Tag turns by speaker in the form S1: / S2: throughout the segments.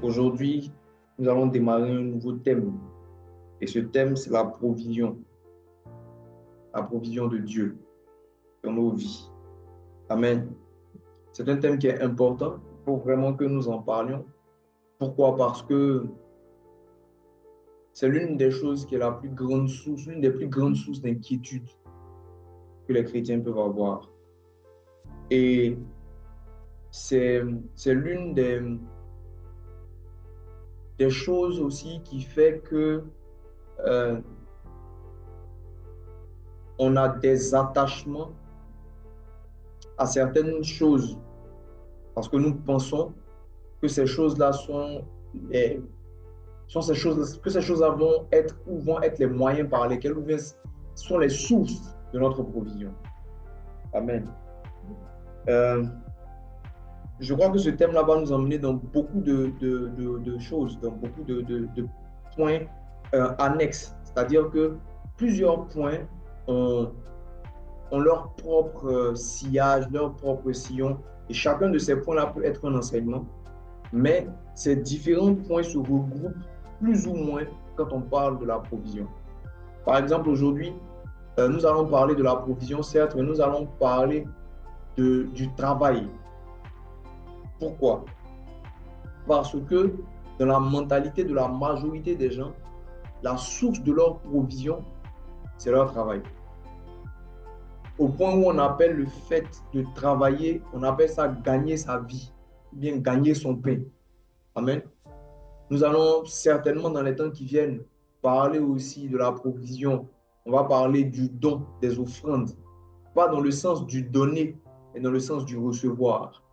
S1: Aujourd'hui, nous allons démarrer un nouveau thème. Et ce thème, c'est la provision de Dieu dans nos vies. Amen. C'est un thème qui est important. Il faut vraiment que nous en parlions. Pourquoi? Parce que c'est l'une des choses qui est la plus grande source, l'une des plus grandes sources d'inquiétude que les chrétiens peuvent avoir. Et c'est l'une des choses aussi qui fait que on a des attachements à certaines choses parce que nous pensons que ces choses-là que ces choses-là vont être les moyens par lesquels ou bien sont les sources de notre provision. Amen. Je crois que ce thème-là va nous emmener dans beaucoup de choses, dans beaucoup de points annexes. C'est-à-dire que plusieurs points ont leur propre sillage, leur propre sillon. Et chacun de ces points-là peut être un enseignement. Mais ces différents points se regroupent plus ou moins quand on parle de la provision. Par exemple, aujourd'hui, nous allons parler de la provision, certes, mais nous allons parler du travail. Pourquoi? Parce que dans la mentalité de la majorité des gens, la source de leur provision, c'est leur travail. Au point où on appelle le fait de travailler, on appelle ça gagner sa vie, ou bien gagner son pain. Amen. Nous allons certainement dans les temps qui viennent parler aussi de la provision. On va parler du don, des offrandes. Pas dans le sens du donner, mais dans le sens du recevoir.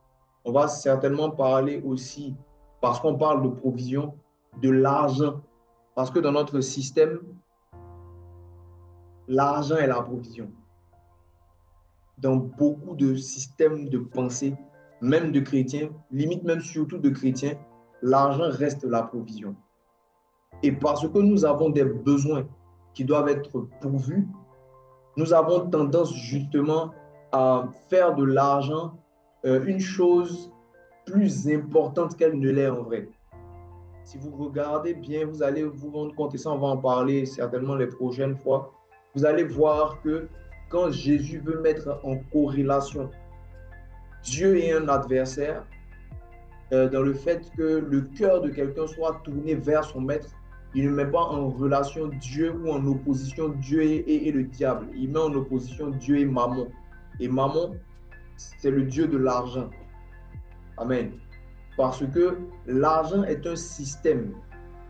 S1: On va certainement parler aussi, parce qu'on parle de provision, de l'argent. Parce que dans notre système, l'argent est la provision. Dans beaucoup de systèmes de pensée, même de chrétiens, limite même surtout de chrétiens, l'argent reste la provision. Et parce que nous avons des besoins qui doivent être pourvus, nous avons tendance justement à faire de l'argent une chose plus importante qu'elle ne l'est en vrai. Si vous regardez bien, vous allez vous rendre compte, et ça on va en parler certainement les prochaines fois, vous allez voir que quand Jésus veut mettre en corrélation Dieu et un adversaire, dans le fait que le cœur de quelqu'un soit tourné vers son maître, il ne met pas en relation Dieu ou en opposition Dieu et le diable. Il met en opposition Dieu et Mammon. Et Mammon, c'est le Dieu de l'argent. Amen. Parce que l'argent est un système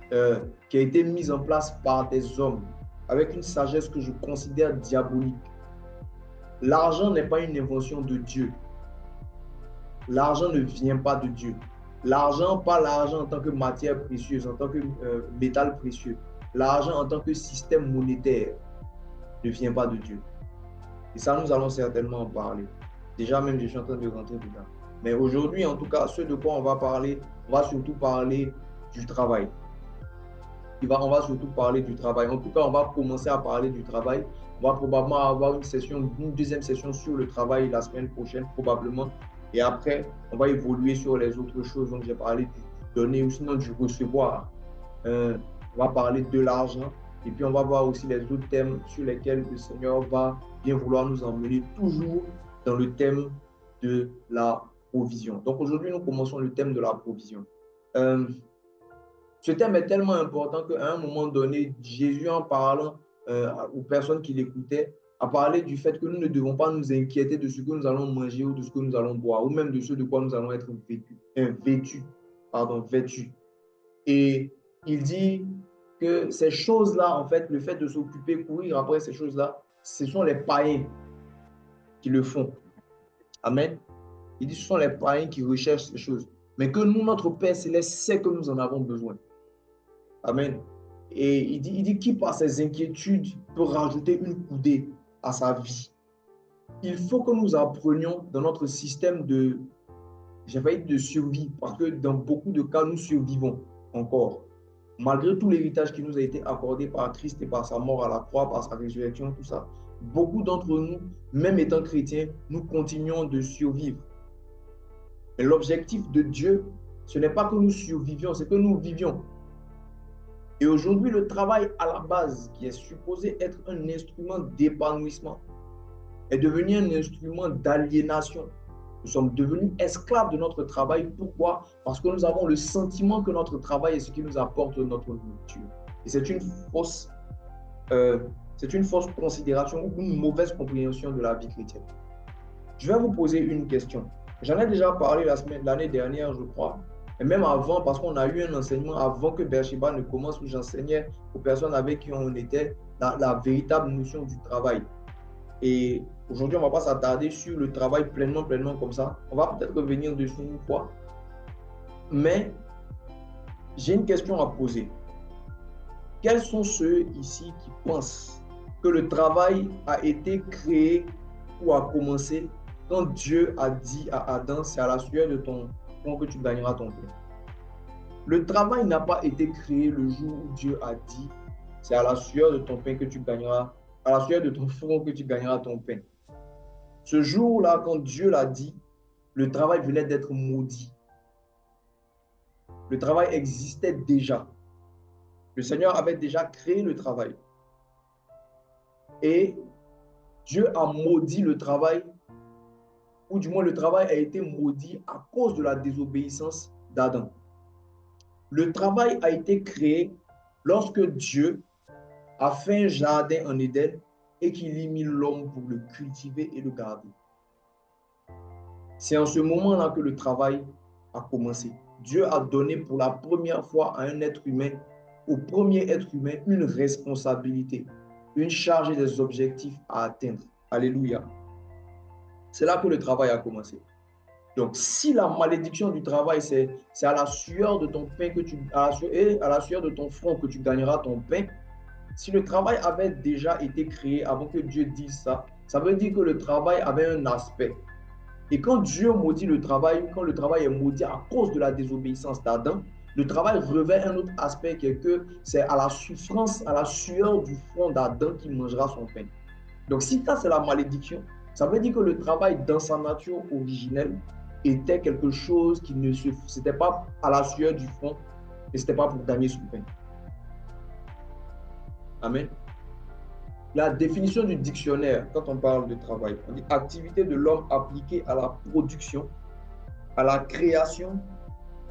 S1: qui a été mis en place par des hommes avec une sagesse que je considère diabolique. L'argent n'est pas une invention de Dieu. L'argent ne vient pas de Dieu. L'argent, pas l'argent en tant que matière précieuse, en tant que métal précieux. L'argent en tant que système monétaire ne vient pas de Dieu. Et ça, nous allons certainement en parler. Déjà, même, je suis en train de rentrer dedans. Mais aujourd'hui, en tout cas, ce de quoi on va parler, on va surtout parler du travail. On va surtout parler du travail. En tout cas, on va commencer à parler du travail. On va probablement avoir une deuxième session sur le travail la semaine prochaine, probablement. Et après, on va évoluer sur les autres choses. Donc, j'ai parlé du donner ou sinon du recevoir. On va parler de l'argent. Et puis, on va voir aussi les autres thèmes sur lesquels le Seigneur va bien vouloir nous emmener, toujours dans le thème de la provision. Donc, aujourd'hui, nous commençons le thème de la provision. Ce thème est tellement important qu'à un moment donné, Jésus, en parlant aux personnes qui l'écoutaient, a parlé du fait que nous ne devons pas nous inquiéter de ce que nous allons manger ou de ce que nous allons boire, ou même de ce de quoi nous allons être vêtus. Et il dit que ces choses-là, en fait, le fait de s'occuper, courir après ces choses-là, ce sont les païens qui le font. Amen. Il dit que ce sont les païens qui recherchent ces choses. Mais que nous, notre Père Céleste, sait que nous en avons besoin. Amen. Et il dit qui par ses inquiétudes peut rajouter une coudée à sa vie. Il faut que nous apprenions dans notre système de survie, parce que dans beaucoup de cas, nous survivons encore. Malgré tout l'héritage qui nous a été accordé par Christ et par sa mort à la croix, par sa résurrection, tout ça, beaucoup d'entre nous, même étant chrétiens, nous continuons de survivre. Mais l'objectif de Dieu, Ce n'est pas que nous survivions, c'est que nous vivions. Et aujourd'hui, le travail à la base, qui est supposé être un instrument d'épanouissement, est devenu un instrument d'aliénation. Nous sommes devenus esclaves de notre travail. Pourquoi? Parce que nous avons le sentiment que notre travail est ce qui nous apporte notre nourriture. Et c'est une fausse considération, une mauvaise compréhension de la vie chrétienne. Je vais vous poser une question. J'en ai déjà parlé l'année dernière, je crois, et même avant, parce qu'on a eu un enseignement avant que Beersheba ne commence, où j'enseignais aux personnes avec qui on était la véritable notion du travail. Et aujourd'hui, on ne va pas s'attarder sur le travail pleinement comme ça. On va peut-être revenir dessus une fois. Mais j'ai une question à poser. Quels sont ceux ici qui pensent que le travail a été créé ou a commencé quand Dieu a dit à Adam, c'est à la sueur de ton front que tu gagneras ton pain? Le travail n'a pas été créé le jour où Dieu a dit, c'est à la sueur de ton pain que tu gagneras, à la sueur de ton front que tu gagneras ton pain. Ce jour-là, quand Dieu l'a dit, le travail venait d'être maudit. Le travail existait déjà. Le Seigneur avait déjà créé le travail. Et Dieu a maudit le travail, ou du moins le travail a été maudit à cause de la désobéissance d'Adam. Le travail a été créé lorsque Dieu a fait un jardin en Éden et qu'il y mit l'homme pour le cultiver et le garder. C'est en ce moment-là que le travail a commencé. Dieu a donné pour la première fois à un être humain, au premier être humain, une responsabilité, une charge et des objectifs à atteindre. Alléluia. C'est là que le travail a commencé. Donc, si la malédiction du travail, c'est à la sueur de ton pain à la sueur de ton front que tu gagneras ton pain, si le travail avait déjà été créé avant que Dieu dise ça, ça veut dire que le travail avait un aspect. Et quand Dieu maudit le travail, quand le travail est maudit à cause de la désobéissance d'Adam, le travail revêt un autre aspect qui est que c'est à la souffrance, à la sueur du front d'Adam qu'il mangera son pain. Donc si ça c'est la malédiction, ça veut dire que le travail dans sa nature originelle était quelque chose qui ne se... C'était pas à la sueur du front et c'était pas pour gagner son pain. Amen. La définition du dictionnaire, quand on parle de travail, on dit activité de l'homme appliquée à la production, à la création,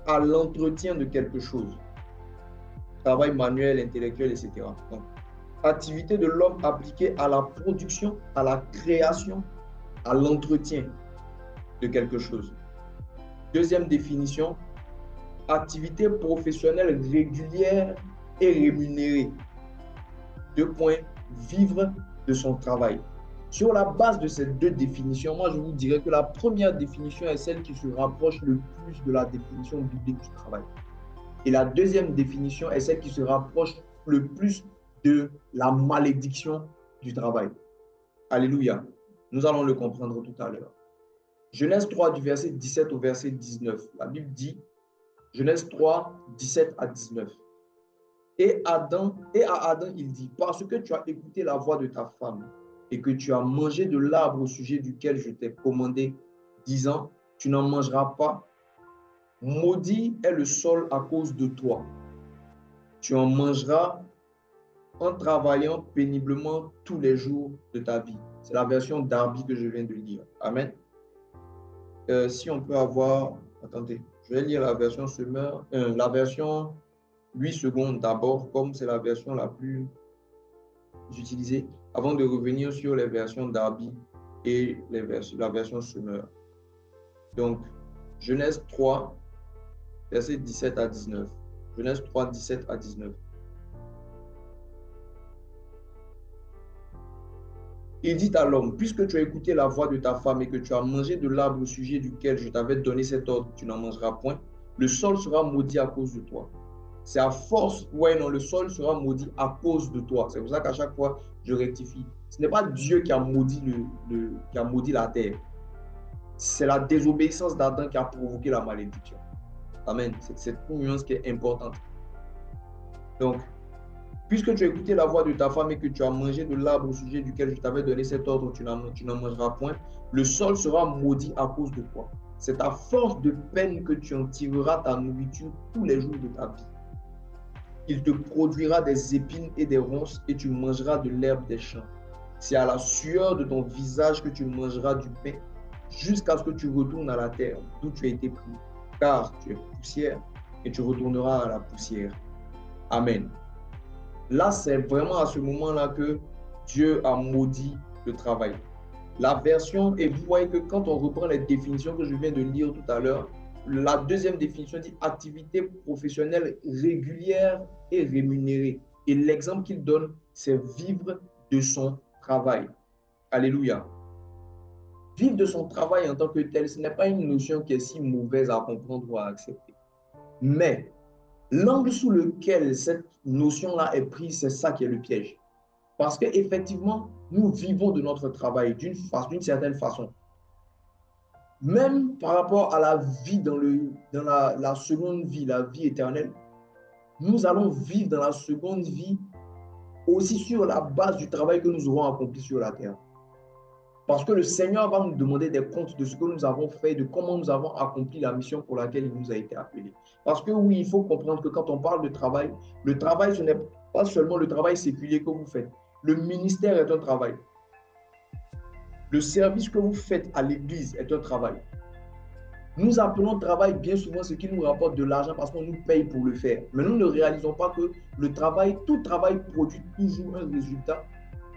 S1: à l'entretien de quelque chose. Travail manuel, intellectuel, etc. Donc, activité de l'homme appliquée à la production, à la création, à l'entretien de quelque chose. Deuxième définition, activité professionnelle régulière et rémunérée. 2 points, vivre de son travail. Sur la base de ces deux définitions, moi je vous dirais que la première définition est celle qui se rapproche le plus de la définition biblique du travail. Et la deuxième définition est celle qui se rapproche le plus de la malédiction du travail. Alléluia. Nous allons le comprendre tout à l'heure. Genèse 3 du verset 17 au verset 19. La Bible dit, Genèse 3, 17 à 19. Et à Adam, il dit, parce que tu as écouté la voix de ta femme et que tu as mangé de l'arbre au sujet duquel je t'ai commandé, disant, tu n'en mangeras pas. Maudit est le sol à cause de toi. Tu en mangeras en travaillant péniblement tous les jours de ta vie. C'est la version Darby que je viens de lire. Amen. Si on peut avoir... Attendez, je vais lire la version Semeur, la version 8 secondes d'abord, comme c'est la version la plus utilisée, avant de revenir sur les versions Darby et la version Semeur. Donc, Genèse 3, verset 17 à 19. Genèse 3, 17 à 19. Il dit à l'homme, puisque tu as écouté la voix de ta femme et que tu as mangé de l'arbre au sujet duquel je t'avais donné cet ordre, tu n'en mangeras point, le sol sera maudit à cause de toi. C'est à force, ouais, non, le sol sera maudit à cause de toi. C'est pour ça qu'à chaque fois, je rectifie. Ce n'est pas Dieu qui a maudit, qui a maudit la terre. C'est la désobéissance d'Adam qui a provoqué la malédiction. Amen. C'est une nuance qui est importante. Donc, puisque tu as écouté la voix de ta femme et que tu as mangé de l'arbre au sujet duquel je t'avais donné cet ordre, tu n'en mangeras point, le sol sera maudit à cause de toi. C'est à force de peine que tu en tireras ta nourriture tous les jours de ta vie. Il te produira des épines et des ronces et tu mangeras de l'herbe des champs. C'est à la sueur de ton visage que tu mangeras du pain jusqu'à ce que tu retournes à la terre d'où tu as été pris. Car tu es poussière et tu retourneras à la poussière. Amen. Là, c'est vraiment à ce moment-là que Dieu a maudit le travail. La version, et vous voyez que quand on reprend les définitions que je viens de lire tout à l'heure, la deuxième définition dit activité professionnelle régulière et rémunérée. Et l'exemple qu'il donne, c'est vivre de son travail. Alléluia. Vivre de son travail en tant que tel, ce n'est pas une notion qui est si mauvaise à comprendre ou à accepter. Mais l'angle sous lequel cette notion-là est prise, c'est ça qui est le piège. Parce qu'effectivement, nous vivons de notre travail d'une certaine façon. Même par rapport à la vie dans la seconde vie, la vie éternelle, nous allons vivre dans la seconde vie aussi sur la base du travail que nous aurons accompli sur la terre. Parce que le Seigneur va nous demander des comptes de ce que nous avons fait, de comment nous avons accompli la mission pour laquelle il nous a été appelé. Parce que oui, il faut comprendre que quand on parle de travail, le travail, ce n'est pas seulement le travail séculier que vous faites. Le ministère est un travail. Le service que vous faites à l'église est un travail. Nous appelons travail bien souvent ce qui nous rapporte de l'argent parce qu'on nous paye pour le faire. Mais nous ne réalisons pas que le travail, tout travail produit toujours un résultat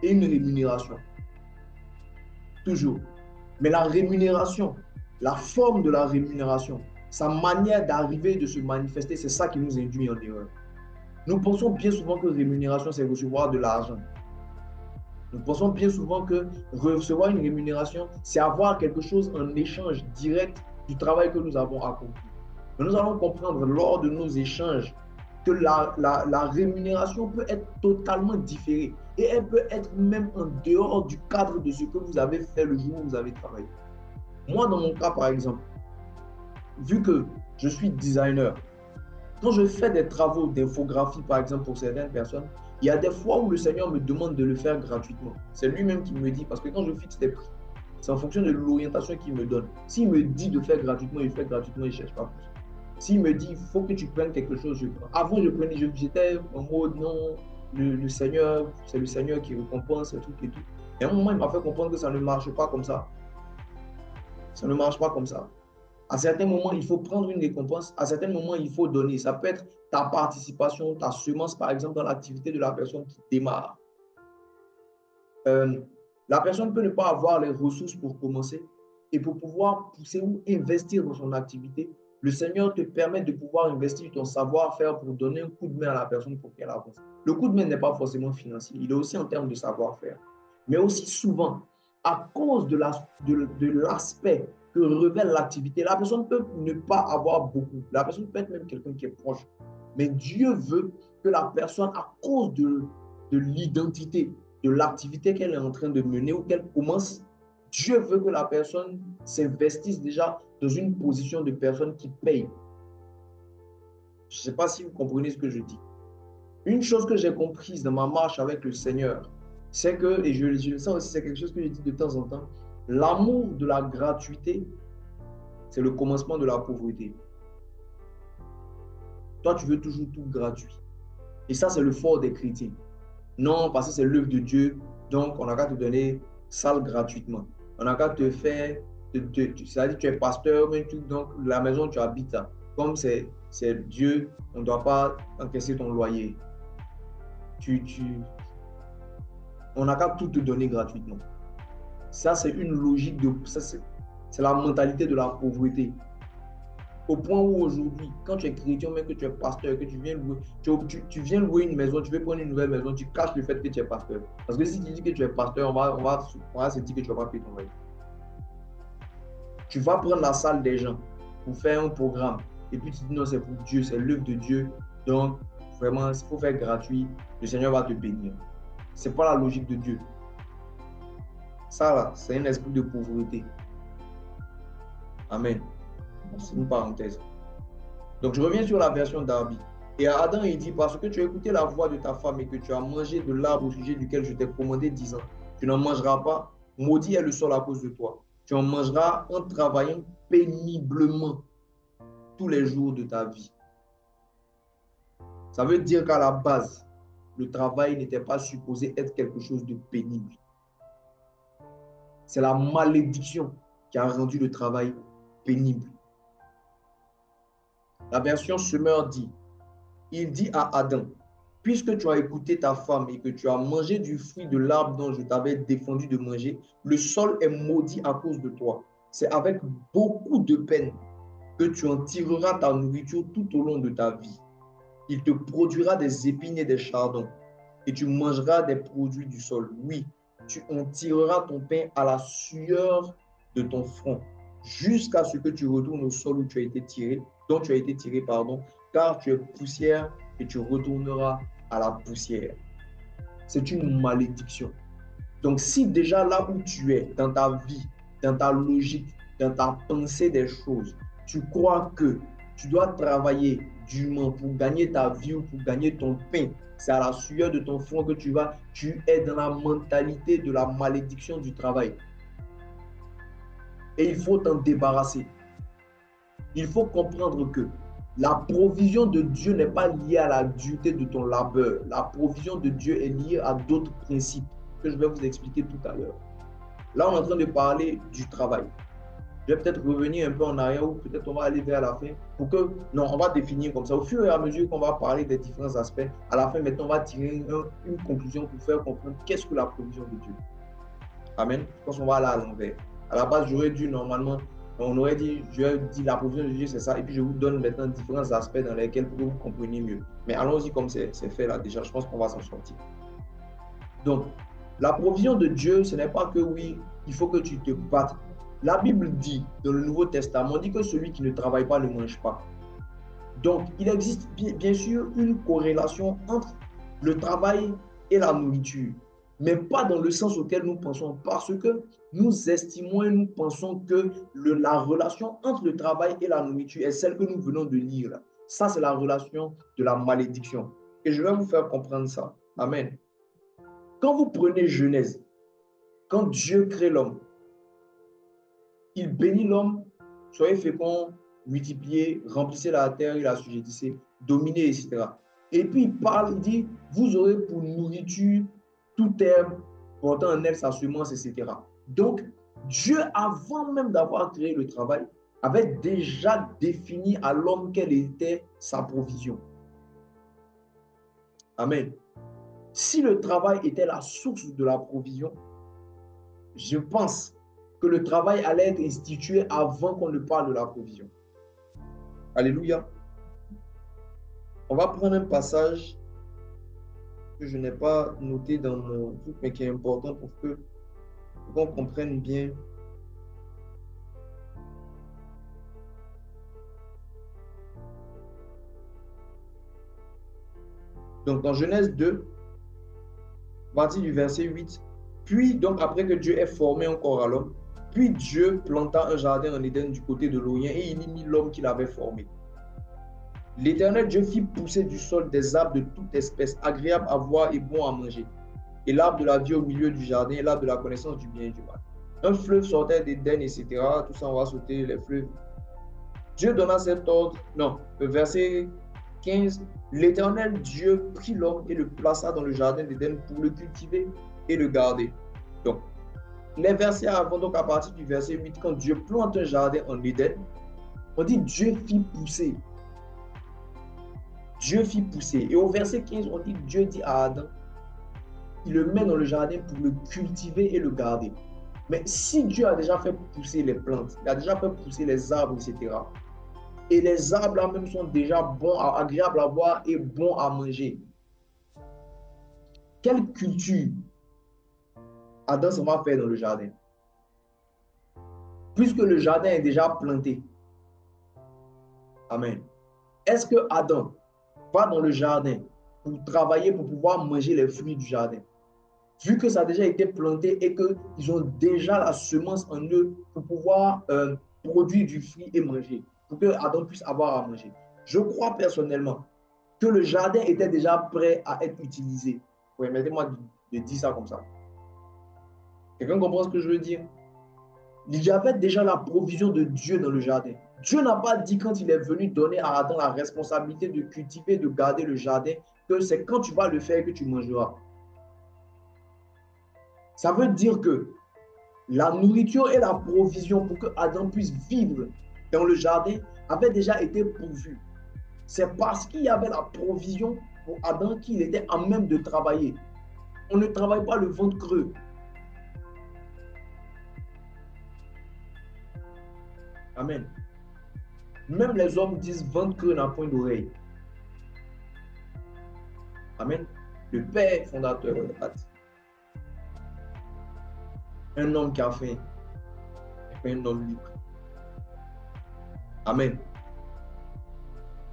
S1: et une rémunération. Toujours. Mais la rémunération, la forme de la rémunération, sa manière d'arriver et de se manifester, c'est ça qui nous induit en erreur. Nous pensons bien souvent que rémunération, c'est recevoir de l'argent. Nous pensons bien souvent que recevoir une rémunération, c'est avoir quelque chose en échange direct du travail que nous avons accompli. Mais nous allons comprendre lors de nos échanges que la rémunération peut être totalement différée et elle peut être même en dehors du cadre de ce que vous avez fait le jour où vous avez travaillé. Moi, dans mon cas, par exemple, vu que je suis designer, quand je fais des travaux d'infographie, par exemple, pour certaines personnes, il y a des fois où le Seigneur me demande de le faire gratuitement. C'est lui-même qui me dit, parce que quand je fixe des prix, c'est en fonction de l'orientation qu'il me donne. S'il me dit de faire gratuitement, il fait gratuitement, il ne cherche pas plus. S'il me dit, il faut que tu prennes quelque chose, je prends. Avant, j'étais en mode, non, le Seigneur, c'est le Seigneur qui récompense, et tout et tout. Et à un moment, il m'a fait comprendre que ça ne marche pas comme ça. Ça ne marche pas comme ça. À certains moments, il faut prendre une récompense. À certains moments, il faut donner. Ça peut être ta participation, ta semence, par exemple, dans l'activité de la personne qui démarre. La personne peut ne pas avoir les ressources pour commencer et pour pouvoir pousser ou investir dans son activité. Le Seigneur te permet de pouvoir investir ton savoir-faire pour donner un coup de main à la personne pour qu'elle avance. Le coup de main n'est pas forcément financier, il est aussi en termes de savoir-faire. Mais aussi souvent, à cause de l'aspect que révèle l'activité, la personne peut ne pas avoir beaucoup. La personne peut être même quelqu'un qui est proche. Mais Dieu veut que la personne, à cause de l'identité, de l'activité qu'elle est en train de mener ou qu'elle commence, Dieu veut que la personne s'investisse déjà dans une position de personne qui paye. Je ne sais pas si vous comprenez ce que je dis. Une chose que j'ai comprise dans ma marche avec le Seigneur, c'est que, et je le sens aussi, c'est quelque chose que je dis de temps en temps, l'amour de la gratuité, c'est le commencement de la pauvreté. Toi, tu veux toujours tout gratuit. Et ça, c'est le fort des chrétiens. Non, parce que c'est l'œuvre de Dieu, donc on n'a qu'à te donner ça gratuitement. On n'a qu'à te faire, c'est-à-dire que tu es pasteur, mais donc la maison où tu habites, comme c'est Dieu, on ne doit pas encaisser ton loyer. On n'a qu'à tout te donner gratuitement. Ça, c'est une logique, c'est la mentalité de la pauvreté. Au point où aujourd'hui, quand tu es chrétien, même que tu es pasteur, que tu viens louer une maison, tu veux prendre une nouvelle maison, tu caches le fait que tu es pasteur. Parce que si tu dis que tu es pasteur, on va se dire que tu ne vas pas payer ton loyer. Tu vas prendre la salle des gens pour faire un programme. Et puis tu dis non, c'est pour Dieu, c'est l'œuvre de Dieu. Donc, vraiment, il faut faire gratuit. Le Seigneur va te bénir. Ce n'est pas la logique de Dieu. Ça, là, c'est un esprit de pauvreté. Amen. C'est une parenthèse. Donc, je reviens sur la version d'Arby. Et à Adam, il dit, parce que tu as écouté la voix de ta femme et que tu as mangé de l'arbre au sujet duquel je t'ai commandé, disant, tu n'en mangeras pas, maudit est le sol à cause de toi. Tu en mangeras en travaillant péniblement tous les jours de ta vie. Ça veut dire qu'à la base, le travail n'était pas supposé être quelque chose de pénible. C'est la malédiction qui a rendu le travail pénible. La version Semeur dit, il dit à Adam, puisque tu as écouté ta femme et que tu as mangé du fruit de l'arbre dont je t'avais défendu de manger, le sol est maudit à cause de toi. C'est avec beaucoup de peine que tu en tireras ta nourriture tout au long de ta vie. Il te produira des épines et des chardons, et tu mangeras des produits du sol. Oui, tu en tireras ton pain à la sueur de ton front, jusqu'à ce que tu retournes au sol où tu as été tiré, dont tu as été tiré, pardon, car tu es poussière et tu retourneras à la poussière. C'est une malédiction. Donc, si déjà là où tu es, dans ta vie, dans ta logique, dans ta pensée des choses, tu crois que tu dois travailler durement pour gagner ta vie ou pour gagner ton pain, c'est à la sueur de ton front que tu es dans la mentalité de la malédiction du travail. Et il faut t'en débarrasser. Il faut comprendre que la provision de Dieu n'est pas liée à la dureté de ton labeur. La provision de Dieu est liée à d'autres principes que je vais vous expliquer tout à l'heure. Là, on est en train de parler du travail. Je vais peut-être revenir un peu en arrière ou peut-être on va aller vers la fin pour que, non, on va définir comme ça. Au fur et à mesure qu'on va parler des différents aspects, à la fin, maintenant, on va tirer une conclusion pour faire comprendre qu'est-ce que la provision de Dieu. Amen. Je pense qu'on va aller à l'envers. À la base, j'aurais dû normalement, j'aurais dit la provision de Dieu, c'est ça. Et puis, je vous donne maintenant différents aspects dans lesquels pour que vous compreniez mieux. Mais allons-y comme c'est fait là déjà. Je pense qu'on va s'en sortir. Donc, la provision de Dieu, ce n'est pas que oui, il faut que tu te battes. La Bible dit, dans le Nouveau Testament, dit que celui qui ne travaille pas ne mange pas. Donc, il existe bien sûr une corrélation entre le travail et la nourriture, mais pas dans le sens auquel nous pensons, parce que nous estimons et nous pensons que la relation entre le travail et la nourriture est celle que nous venons de lire. Ça, c'est la relation de la malédiction. Et je vais vous faire comprendre ça. Amen. Quand vous prenez Genèse, quand Dieu crée l'homme, il bénit l'homme, soyez féconds, multipliez, remplissez la terre et la assujettissez, dominez, etc. Et puis il parle, il dit, vous aurez pour nourriture toute herbe portant en elle sa semence, etc. Donc, Dieu, avant même d'avoir créé le travail, avait déjà défini à l'homme quelle était sa provision. Amen. Si le travail était la source de la provision, je pense que le travail allait être institué avant qu'on ne parle de la provision. Alléluia. On va prendre un passage que je n'ai pas noté dans mon truc, mais qui est important pour qu'on comprenne bien. Donc, dans Genèse 2, partie du verset 8, puis, donc après que Dieu ait formé encore à l'homme, puis Dieu planta un jardin en Éden du côté de l'Orient et il y mit l'homme qu'il avait formé. L'Éternel Dieu fit pousser du sol des arbres de toute espèce, agréables à voir et bons à manger, et l'arbre de la vie au milieu du jardin, et l'arbre de la connaissance du bien et du mal. Un fleuve sortait d'Éden, etc. Tout ça, on va sauter les fleuves. Dieu donna cet ordre. Non, verset 15. L'Éternel Dieu prit l'homme et le plaça dans le jardin d'Éden pour le cultiver et le garder. Donc, les versets avant, donc à partir du verset 8, quand Dieu plante un jardin en Éden, on dit Dieu fit pousser. Dieu fit pousser. Et au verset 15, on dit Dieu dit à Adam, il le met dans le jardin pour le cultiver et le garder. Mais si Dieu a déjà fait pousser les plantes, il a déjà fait pousser les arbres, etc. Et les arbres là même sont déjà bons, agréables à voir et bons à manger. Quelle culture Adam s'en va faire dans le jardin? Puisque le jardin est déjà planté. Amen. Est-ce que Adam va dans le jardin pour travailler, pour pouvoir manger les fruits du jardin? Vu que ça a déjà été planté et qu'ils ont déjà la semence en eux pour pouvoir produire du fruit et manger, pour que Adam puisse avoir à manger. Je crois personnellement que le jardin était déjà prêt à être utilisé. Permettez-moi de dire ça comme ça. Quelqu'un comprend ce que je veux dire? Il y avait déjà la provision de Dieu dans le jardin. Dieu n'a pas dit quand il est venu donner à Adam la responsabilité de cultiver, de garder le jardin, que c'est quand tu vas le faire que tu mangeras. Ça veut dire que la nourriture et la provision pour que Adam puisse vivre dans le jardin avaient déjà été pourvues. C'est parce qu'il y avait la provision pour Adam qu'il était à même de travailler. On ne travaille pas le ventre creux. Amen. Même les hommes disent ventre creux n'a point d'oreille. Amen. Le père fondateur a dit. Un homme qui a faim n'est pas un homme libre. Amen.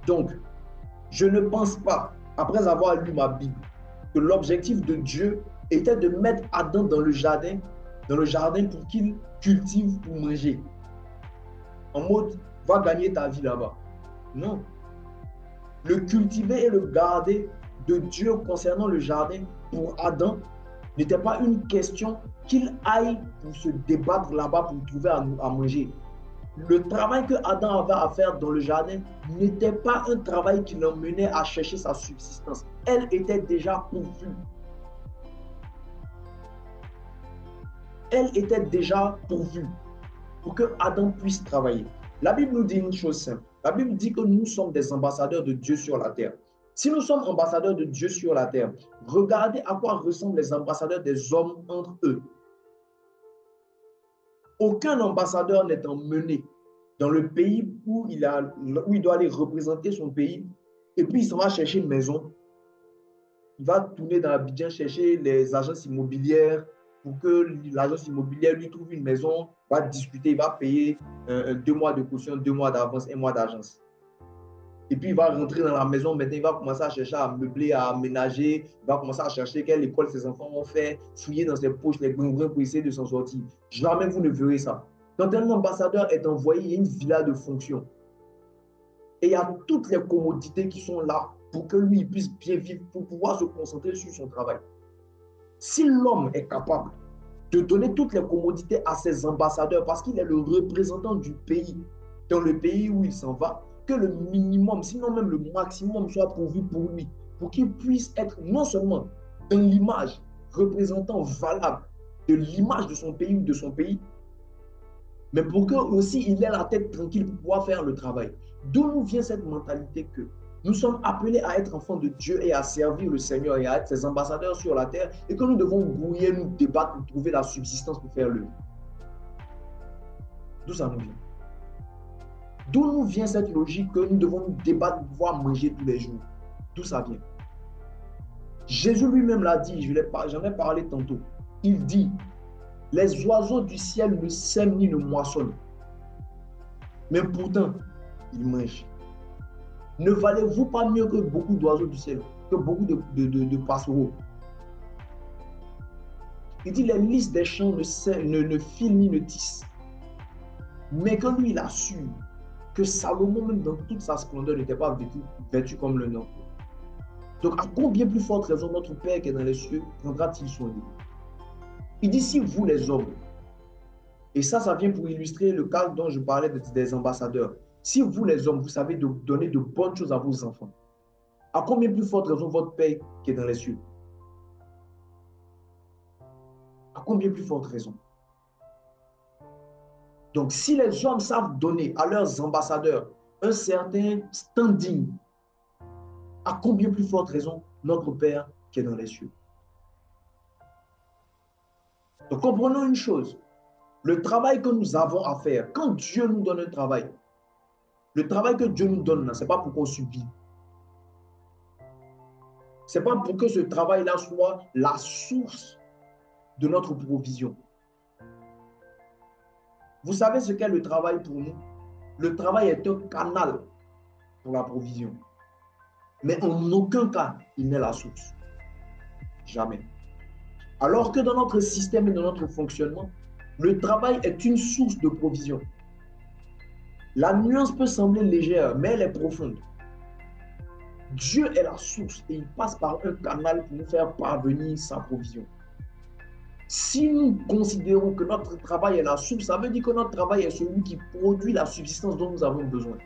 S1: Donc, je ne pense pas, après avoir lu ma Bible, que l'objectif de Dieu était de mettre Adam dans le jardin pour qu'il cultive pour manger. En mode, va gagner ta vie là-bas. Non. Le cultiver et le garder de Dieu concernant le jardin pour Adam n'était pas une question qu'il aille pour se débattre là-bas pour trouver à manger. Le travail que Adam avait à faire dans le jardin n'était pas un travail qui l'emmenait à chercher sa subsistance. Elle était déjà pourvue. Elle était déjà pourvue pour que Adam puisse travailler. La Bible nous dit une chose simple. La Bible dit que nous sommes des ambassadeurs de Dieu sur la terre. Si nous sommes ambassadeurs de Dieu sur la terre, regardez à quoi ressemblent les ambassadeurs des hommes entre eux. Aucun ambassadeur n'est emmené dans le pays où il doit aller représenter son pays et puis il s'en va chercher une maison. Il va tourner dans Abidjan chercher les agences immobilières pour que l'agence immobilière lui trouve une maison, va discuter, il va payer 2 mois de caution, 2 mois d'avance, 1 mois d'agence. Et puis, il va rentrer dans la maison. Maintenant, il va commencer à chercher à meubler, à aménager. Il va commencer à chercher quelle école ses enfants vont faire, fouiller dans ses poches les brinbrins pour essayer de s'en sortir. Jamais vous ne verrez ça. Quand un ambassadeur est envoyé, il y a une villa de fonction. Et il y a toutes les commodités qui sont là pour que lui puisse bien vivre, pour pouvoir se concentrer sur son travail. Si l'homme est capable de donner toutes les commodités à ses ambassadeurs parce qu'il est le représentant du pays, dans le pays où il s'en va, que le minimum, sinon même le maximum soit pourvu pour lui, pour qu'il puisse être non seulement dans l'image représentant valable de l'image de son pays ou de son pays, mais pour que aussi il ait la tête tranquille pour pouvoir faire le travail. D'où nous vient cette mentalité que nous sommes appelés à être enfants de Dieu et à servir le Seigneur et à être ses ambassadeurs sur la terre et que nous devons grouiller, nous débattre pour trouver la subsistance pour faire le. D'où ça nous vient? D'où nous vient cette logique que nous devons nous débattre pour pouvoir manger tous les jours? D'où ça vient? Jésus lui-même l'a dit, j'en ai parlé tantôt. Il dit, les oiseaux du ciel ne sèment ni ne moissonnent. Mais pourtant, ils mangent. Ne valez-vous pas mieux que beaucoup d'oiseaux du ciel, que beaucoup de passereaux? Il dit, les lys des champs ne filent ni ne tissent. Mais que lui, il a su que Salomon, même dans toute sa splendeur, n'était pas vêtu comme le nôtre. Donc, à combien plus forte raison notre Père qui est dans les cieux prendra-t-il soin de nous? Il dit, si vous les hommes, et ça vient pour illustrer le cas dont je parlais des ambassadeurs, si vous les hommes, vous savez donner de bonnes choses à vos enfants, à combien plus forte raison votre Père qui est dans les cieux? À combien plus forte raison? Donc, si les hommes savent donner à leurs ambassadeurs un certain standing, à combien plus forte raison notre Père qui est dans les cieux? Donc, comprenons une chose. Le travail que nous avons à faire, quand Dieu nous donne un travail, le travail que Dieu nous donne, ce n'est pas pour qu'on subvive. Ce n'est pas pour que ce travail-là soit la source de notre provision. Vous savez ce qu'est le travail pour nous? Le travail est un canal pour la provision. Mais en aucun cas, il n'est la source. Jamais. Alors que dans notre système et dans notre fonctionnement, le travail est une source de provision. La nuance peut sembler légère, mais elle est profonde. Dieu est la source et il passe par un canal pour nous faire parvenir sa provision. Si nous considérons que notre travail est la source, ça veut dire que notre travail est celui qui produit la subsistance dont nous avons besoin.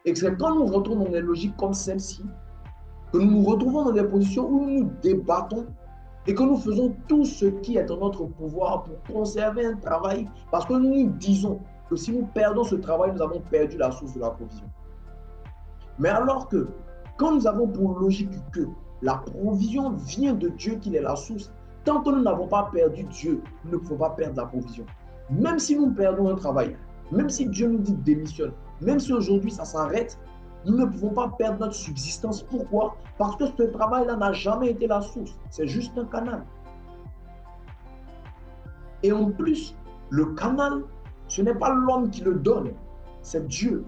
S1: Et c'est quand nous rentrons dans des logiques comme celle-ci, que nous nous retrouvons dans des positions où nous nous débattons et que nous faisons tout ce qui est en notre pouvoir pour conserver un travail, parce que nous nous disons que si nous perdons ce travail, nous avons perdu la source de la provision. Mais alors que, quand nous avons pour logique que la provision vient de Dieu, qu'il est la source, tant que nous n'avons pas perdu Dieu, nous ne pouvons pas perdre la provision. Même si nous perdons un travail, même si Dieu nous dit démissionne, même si aujourd'hui ça s'arrête, nous ne pouvons pas perdre notre subsistance. Pourquoi? Parce que ce travail-là n'a jamais été la source. C'est juste un canal. Et en plus, le canal, ce n'est pas l'homme qui le donne, c'est Dieu.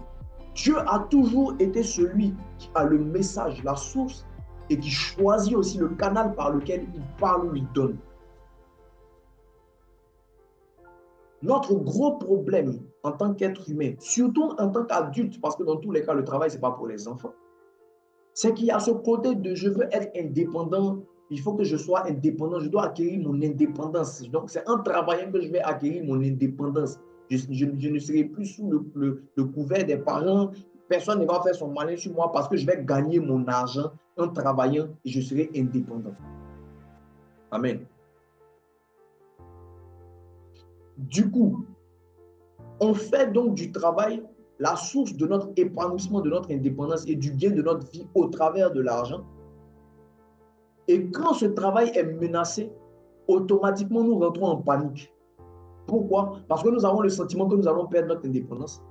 S1: Dieu a toujours été celui qui a le message, la source, et qui choisit aussi le canal par lequel il parle ou il donne. Notre gros problème en tant qu'être humain, surtout en tant qu'adulte, parce que dans tous les cas, le travail, ce n'est pas pour les enfants, c'est qu'il y a ce côté de je veux être indépendant, il faut que je sois indépendant, je dois acquérir mon indépendance. Donc, c'est en travaillant que je vais acquérir mon indépendance. Je ne serai plus sous le couvert des parents. Personne ne va faire son malin sur moi parce que je vais gagner mon argent en travaillant et je serai indépendant. Amen. Du coup, on fait donc du travail la source de notre épanouissement, de notre indépendance et du gain de notre vie au travers de l'argent. Et quand ce travail est menacé, automatiquement nous rentrons en panique. Pourquoi? Parce que nous avons le sentiment que nous allons perdre notre indépendance,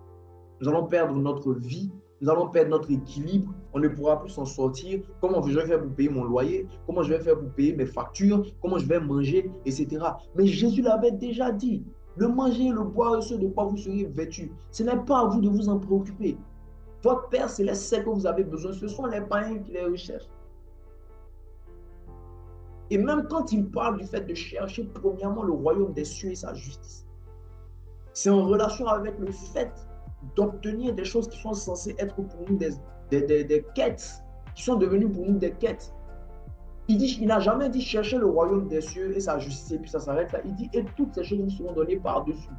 S1: nous allons perdre notre vie, nous allons perdre notre équilibre, on ne pourra plus s'en sortir. Comment je vais faire pour payer mon loyer? Comment je vais faire pour payer mes factures? Comment je vais manger, etc. Mais Jésus l'avait déjà dit. Le manger, le boire et ce de quoi vous serez vêtus, ce n'est pas à vous de vous en préoccuper. Votre Père céleste sait que vous avez besoin, ce sont les païens qui les recherchent. Et même quand il parle du fait de chercher premièrement le royaume des cieux et sa justice, c'est en relation avec le fait d'obtenir des choses qui sont censées être pour nous des quêtes, qui sont devenues pour nous des quêtes. Il n'a jamais dit chercher le royaume des cieux et sa justice, et puis ça s'arrête là. Il dit, et toutes ces choses nous seront données par-dessus.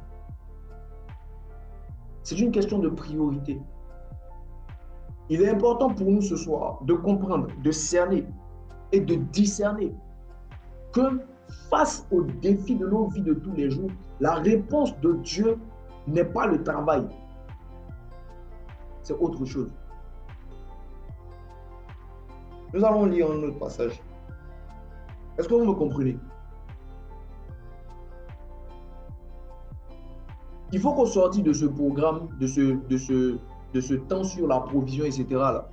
S1: C'est une question de priorité. Il est important pour nous ce soir de comprendre, de cerner et de discerner que face aux défis de nos vies de tous les jours, la réponse de Dieu n'est pas le travail. C'est autre chose. Nous allons lire un autre passage. Est-ce que vous me comprenez? Il faut qu'on sorte de ce programme, de ce temps sur la provision, etc. Là.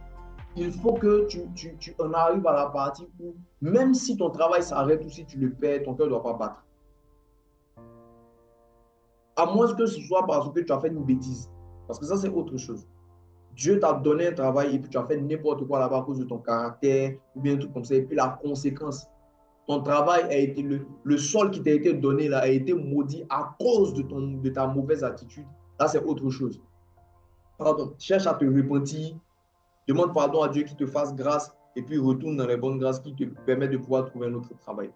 S1: Il faut que tu en arrives à la partie où, même si ton travail s'arrête ou si tu le perds, ton cœur ne doit pas battre. À moins que ce soit parce que tu as fait une bêtise. Parce que ça, c'est autre chose. Dieu t'a donné un travail et puis tu as fait n'importe quoi là-bas à cause de ton caractère ou bien tout comme ça. Et puis la conséquence, ton travail a été, le sol qui t'a été donné là a été maudit à cause de ta mauvaise attitude. Là, c'est autre chose. Pardon, cherche à te repentir, demande pardon à Dieu qui te fasse grâce et puis retourne dans les bonnes grâces qui te permettent de pouvoir trouver un autre travail.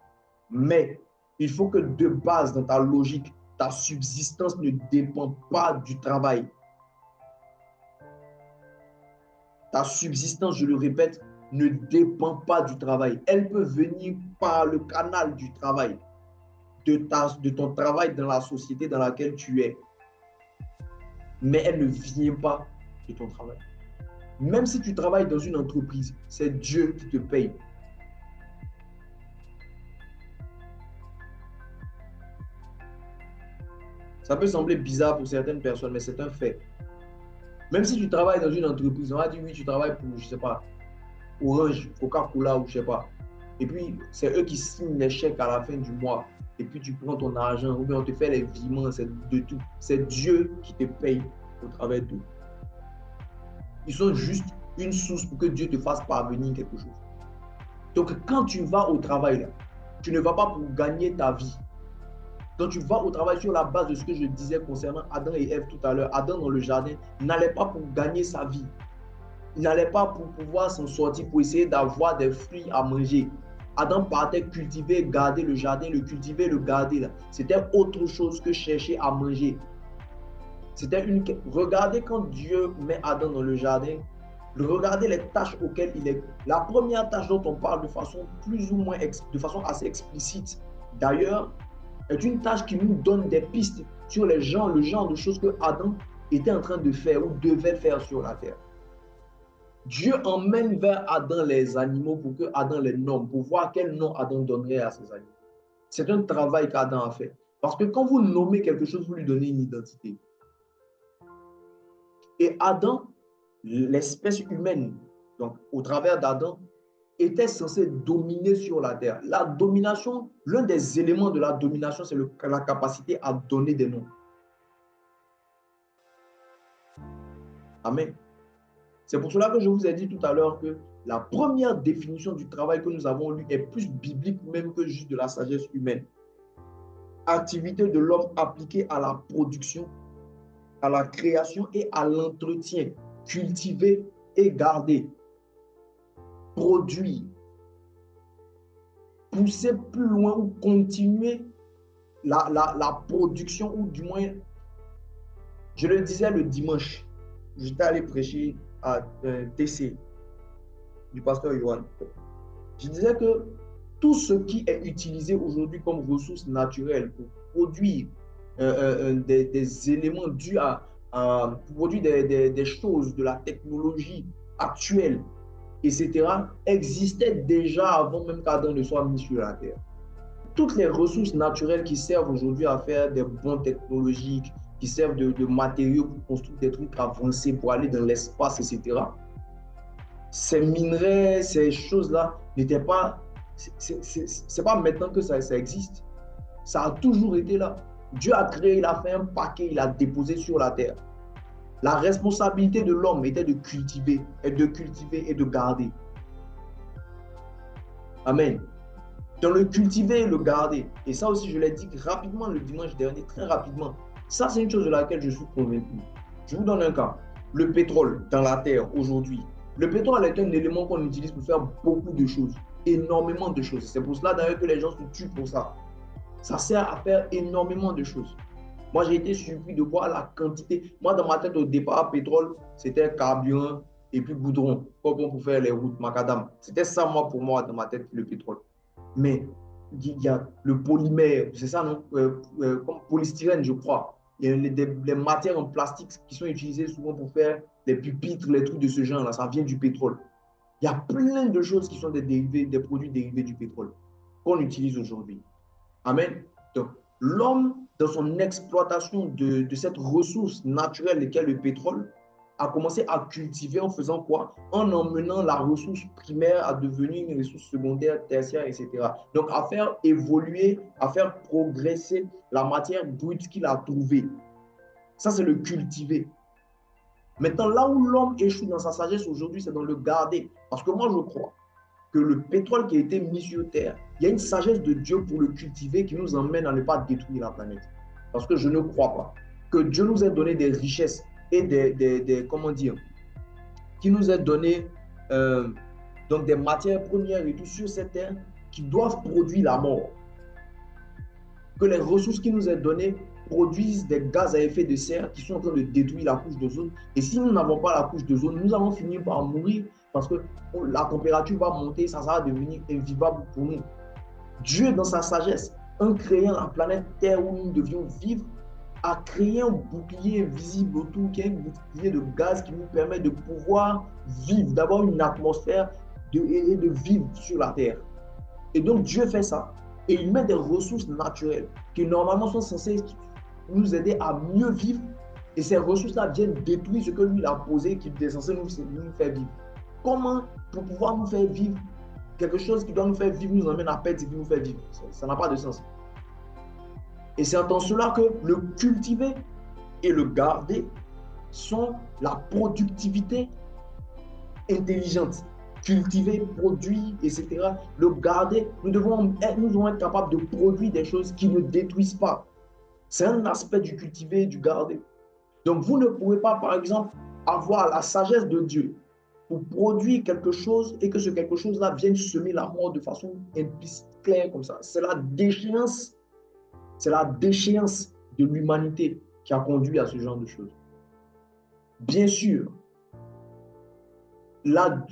S1: Mais il faut que de base, dans ta logique, ta subsistance ne dépend pas du travail. Ta subsistance, je le répète, ne dépend pas du travail. Elle peut venir par le canal du travail, de ton travail dans la société dans laquelle tu es. Mais elle ne vient pas de ton travail. Même si tu travailles dans une entreprise, c'est Dieu qui te paye. Ça peut sembler bizarre pour certaines personnes, mais c'est un fait. Même si tu travailles dans une entreprise, on va dire oui, tu travailles pour, je ne sais pas, Orange, Coca-Cola ou je ne sais pas. Et puis, c'est eux qui signent les chèques à la fin du mois. Et puis, tu prends ton argent ou bien on te fait les virements, c'est de tout. C'est Dieu qui te paye au travers d'eux. Ils sont juste une source pour que Dieu te fasse parvenir quelque chose. Donc, quand tu vas au travail, là, tu ne vas pas pour gagner ta vie. Quand tu vas au travail sur la base de ce que je disais concernant Adam et Ève tout à l'heure, Adam dans le jardin n'allait pas pour gagner sa vie. Il n'allait pas pour pouvoir s'en sortir, pour essayer d'avoir des fruits à manger. Adam partait cultiver, garder le jardin, le cultiver, le garder. C'était autre chose que chercher à manger. Regardez quand Dieu met Adam dans le jardin, regardez les tâches auxquelles il est. La première tâche dont on parle de façon plus ou moins, de façon assez explicite, d'ailleurs, est une tâche qui nous donne des pistes sur le genre de choses que Adam était en train de faire ou devait faire sur la terre. Dieu emmène vers Adam les animaux pour que Adam les nomme, pour voir quel nom Adam donnerait à ces animaux. C'est un travail qu'Adam a fait. Parce que quand vous nommez quelque chose, vous lui donnez une identité. Et Adam, l'espèce humaine, donc au travers d'Adam, était censé dominer sur la terre. La domination, l'un des éléments de la domination, c'est la capacité à donner des noms. Amen. C'est pour cela que je vous ai dit tout à l'heure que la première définition du travail que nous avons lu est plus biblique même que juste de la sagesse humaine. Activité de l'homme appliquée à la production, à la création et à l'entretien, cultiver et garder, produire, pousser plus loin ou continuer la production, ou du moins, je le disais le dimanche, j'étais allé prêcher à TC du pasteur Yohan. Je disais que tout ce qui est utilisé aujourd'hui comme ressources naturelles pour produire des éléments dus pour produire des choses, de la technologie actuelle, etc., existait déjà avant même qu'Adam ne soit mis sur la terre. Toutes les ressources naturelles qui servent aujourd'hui à faire des bons technologiques, qui servent de matériaux pour construire des trucs avancés, pour aller dans l'espace, etc., ces minerais, ces choses-là n'étaient pas... C'est pas maintenant que ça existe. Ça a toujours été là. Dieu a créé, il a fait un paquet, il a déposé sur la terre. La responsabilité de l'homme était de cultiver et de garder. Amen. Dans le cultiver et le garder. Et ça aussi, je l'ai dit rapidement le dimanche dernier, très rapidement. Ça, c'est une chose de laquelle je suis convaincu. Je vous donne un cas. Le pétrole dans la terre aujourd'hui. Le pétrole est un élément qu'on utilise pour faire beaucoup de choses. Énormément de choses. C'est pour cela d'ailleurs que les gens se tuent pour ça. Ça sert à faire énormément de choses. Moi, j'ai été surpris de voir la quantité. Moi, dans ma tête, au départ, pétrole, c'était carburant et puis goudron, comme pour faire les routes macadam. C'était ça, moi, pour moi, dans ma tête, le pétrole. Mais il y a le polymère, c'est ça, non? Comme polystyrène, je crois. Il y a les matières en plastique qui sont utilisées souvent pour faire les pupitres, les trucs de ce genre-là. Ça vient du pétrole. Il y a plein de choses qui sont des produits dérivés du pétrole qu'on utilise aujourd'hui. Amen. Donc, l'homme, dans son exploitation de cette ressource naturelle qu'est le pétrole, a commencé à cultiver en faisant quoi? En emmenant la ressource primaire à devenir une ressource secondaire, tertiaire, etc. Donc, à faire évoluer, à faire progresser la matière brute qu'il a trouvée. Ça, c'est le cultiver. Maintenant, là où l'homme échoue dans sa sagesse aujourd'hui, c'est dans le garder. Parce que moi, je crois que le pétrole qui a été mis sur terre, il y a une sagesse de Dieu pour le cultiver qui nous emmène à ne pas détruire la planète. Parce que je ne crois pas que Dieu nous ait donné des richesses et comment dire, qui nous ait donné donc des matières premières et tout sur cette terre qui doivent produire la mort. Que les ressources qui nous est données produisent des gaz à effet de serre qui sont en train de détruire la couche d'ozone. Et si nous n'avons pas la couche d'ozone, nous allons finir par mourir parce que la température va monter, ça va devenir invivable pour nous. Dieu, dans sa sagesse, en créant la planète Terre où nous devions vivre, a créé un bouclier invisible autour, qui est un bouclier de gaz qui nous permet de pouvoir vivre, d'avoir une atmosphère et de vivre sur la Terre. Et donc Dieu fait ça. Et il met des ressources naturelles qui normalement sont censées nous aider à mieux vivre. Et ces ressources-là viennent détruire ce que lui il a posé, qui est censé nous faire vivre. Comment, pour pouvoir nous faire vivre, quelque chose qui doit nous faire vivre nous emmène à perdre et qui nous fait vivre? Ça n'a pas de sens. Et c'est en cela que le cultiver et le garder sont la productivité intelligente. Cultiver, produire, etc. Le garder, nous devons être capables de produire des choses qui ne détruisent pas. C'est un aspect du cultiver et du garder. Donc, vous ne pouvez pas, par exemple, avoir la sagesse de Dieu pour produire quelque chose et que ce quelque chose-là vienne semer la mort de façon implicite, claire comme ça. C'est la déchéance de l'humanité qui a conduit à ce genre de choses. Bien sûr, la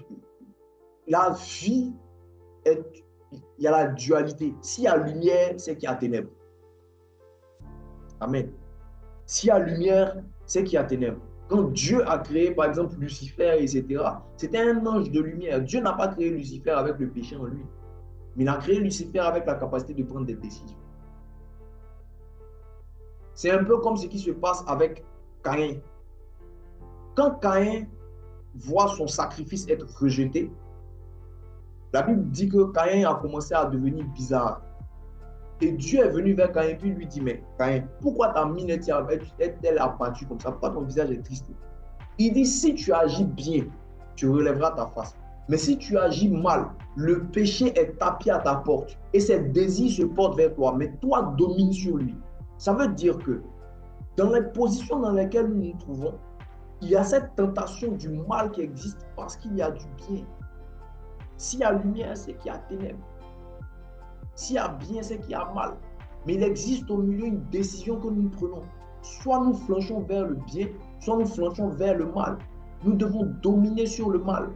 S1: vie il y a la dualité. S'il y a lumière, c'est qu'il y a ténèbres. Amen. S'il y a lumière, c'est qu'il y a ténèbres. Quand Dieu a créé, par exemple, Lucifer, etc., c'était un ange de lumière. Dieu n'a pas créé Lucifer avec le péché en lui, mais il a créé Lucifer avec la capacité de prendre des décisions. C'est un peu comme ce qui se passe avec Caïn. Quand Caïn voit son sacrifice être rejeté, la Bible dit que Caïn a commencé à devenir bizarre. Et Dieu est venu vers Caïn et lui dit, mais Caïn, pourquoi ta mine est-elle abattue comme ça? Pourquoi ton visage est triste? Il dit, si tu agis bien, tu relèveras ta face. Mais si tu agis mal, le péché est tapis à ta porte et ses désirs se portent vers toi, mais toi domines sur lui. Ça veut dire que dans les positions dans lesquelles nous nous trouvons, il y a cette tentation du mal qui existe parce qu'il y a du bien. S'il y a lumière, c'est qu'il y a ténèbres. S'il y a bien, c'est qu'il y a mal. Mais il existe au milieu une décision que nous prenons. Soit nous flanchons vers le bien, soit nous flanchons vers le mal. Nous devons dominer sur le mal.